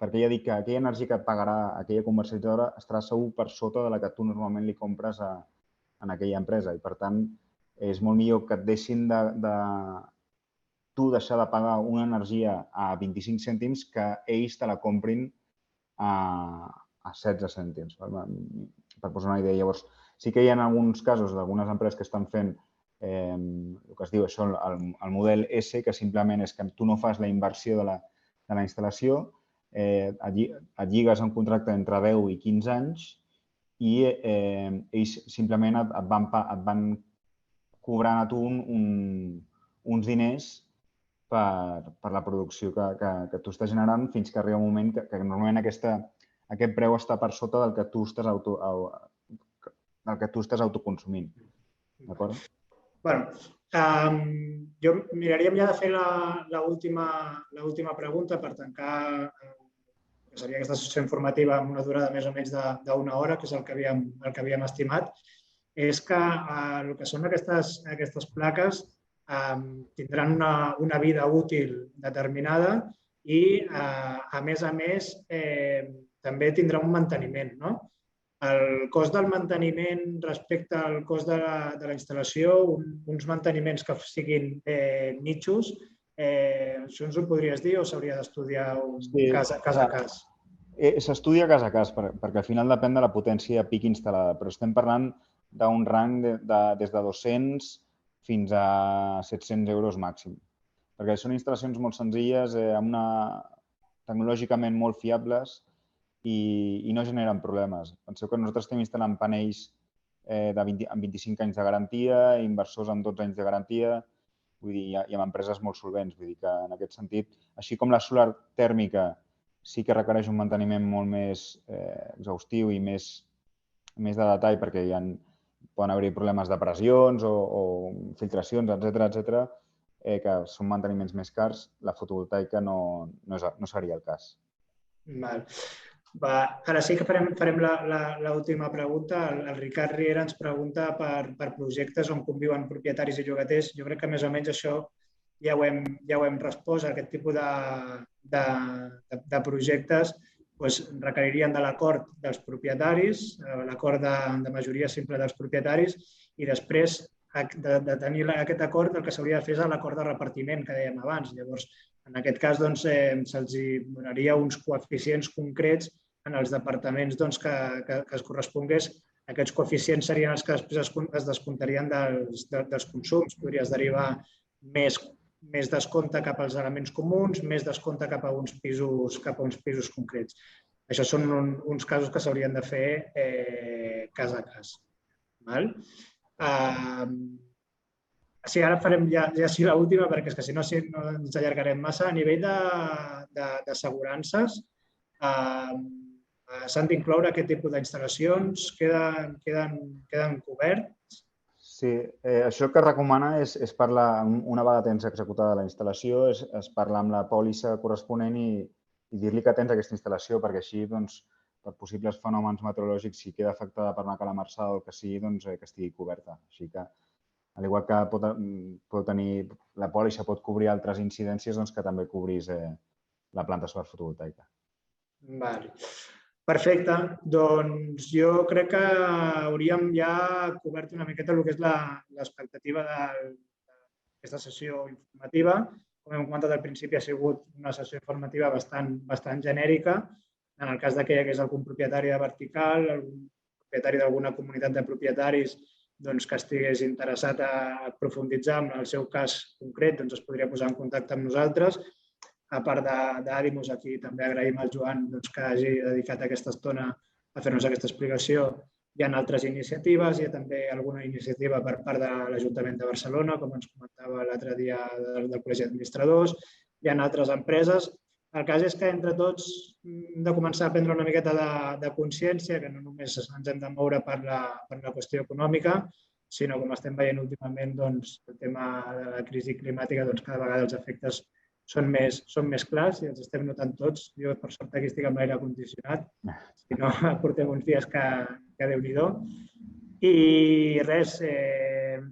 Perquè ja dic que aquella energia que et pagarà aquella comercialitzadora estarà segur per sota de la que tu normalment li compres en aquella empresa. I, per tant, és molt millor que et deixin tu deixar de pagar una energia a 25 cèntims que ells te la comprin a 16 cèntims, per posar una idea. Llavors, sí que hi ha alguns casos d'algunes empreses que estan fent el que es diu això, el model S, que simplement és que tu no fas la inversió de la instal·lació, et lligues un contracte entre 10 i 15 anys i ells simplement et van cobrant a tu uns diners per la producció que tu estàs generant fins que arriba un moment que normalment aquest preu està per sota del que tu estàs autoconsumint. D'acord? Bé, jo miraríem ja de fer l'última pregunta per tancar, que seria aquesta sessió informativa amb una durada més o menys d'una hora, que és el que havíem estimat, és que el que són aquestes plaques tindran una vida útil determinada i, a més, també tindrà un manteniment. El cost del manteniment respecte al cost de la instal·lació, uns manteniments que siguin mitjos, això ens ho podries dir o s'hauria d'estudiar cas a cas? S'estudia cas a cas, perquè al final depèn de la potència pic instal·lada, però estem parlant d'un rang des de 200 fins a 700 euros màxim, perquè són instal·lacions molt senzilles, tecnològicament molt fiables, i no generen problemes. Penseu que nosaltres estem instal·lant panells amb 25 anys de garantia, inversors amb 12 anys de garantia, vull dir, i amb empreses molt solvents. Vull dir que, en aquest sentit, així com la solar tèrmica sí que requereix un manteniment molt més exhaustiu i més de detall, perquè poden haver-hi problemes de pressions o filtracions, etc., que són manteniments més cars, la fotovoltaica no seria el cas. Ara sí que farem l'última pregunta. El Ricard Riera ens pregunta per projectes on conviuen propietaris i llogaters. Jo crec que més o menys això ja ho hem respost. Aquest tipus de projectes requeririen de l'acord dels propietaris, l'acord de majoria simple dels propietaris, i després de tenir aquest acord el que s'hauria de fer és l'acord de repartiment que dèiem abans. Llavors, en aquest cas, se'ls donaria uns coeficients concrets en els departaments que es correspongués. Aquests coeficients serien els que després es descomptarien dels consums. Podries derivar més descompte cap als elements comuns, més descompte cap a uns pisos concrets. Això són uns casos que s'haurien de fer cas a cas. Sí, ara farem ja l'última, perquè és que si no ens allargarem massa. A nivell d'assegurances, s'han d'incloure aquest tipus d'instal·lacions? Queden coberts? Sí, això que recomana és parlar, una vegada tens executada la instal·lació, és parlar amb la pòlissa corresponent i dir-li que tens aquesta instal·lació, perquè així, doncs, per possibles fenòmens meteorològics, si queda afectada per una calamarsada o el que sigui, doncs que estigui coberta. Així que, al igual que pot tenir, la pòlissa pot cobrir altres incidències, doncs que també cobrís la planta solar fotovoltaica. Vale. Perfecte. Doncs jo crec que hauríem ja cobert una miqueta el que és l'expectativa d'aquesta sessió informativa. Com hem comentat al principi, ha sigut una sessió informativa bastant genèrica. En el cas que hi hagués algun propietari de Vertical, algun propietari d'alguna comunitat de propietaris que estigués interessat a profunditzar en el seu cas concret, es podria posar en contacte amb nosaltres. A part d'Adimus, aquí també agraïm al Joan que hagi dedicat aquesta estona a fer-nos aquesta explicació. Hi ha altres iniciatives, hi ha també alguna iniciativa per part de l'Ajuntament de Barcelona, com ens comentava l'altre dia del Col·legi d'Administradors. Hi ha altres empreses. El cas és que entre tots hem de començar a prendre una miqueta de consciència, que no només ens hem de moure per la qüestió econòmica, sinó, com estem veient últimament, el tema de la crisi climàtica, cada vegada els efectes són més clars i els estem notant tots. Jo, per sort, aquí estic amb l'aire condicionat, si no, portem uns dies que Déu-n'hi-do. I res,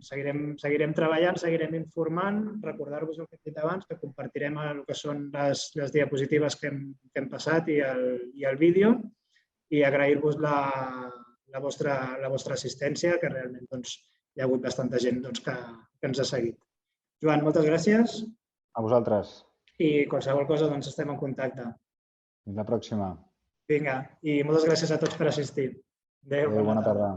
seguirem treballant, seguirem informant, recordar-vos el que he dit abans, que compartirem el que són les diapositives que hem passat i el vídeo, i agrair-vos la vostra assistència, que realment hi ha hagut bastanta gent que ens ha seguit. Joan, moltes gràcies. A vosaltres. I qualsevol cosa estem en contacte. Fins la pròxima. Vinga, i moltes gràcies a tots per assistir. Adéu, bona tarda.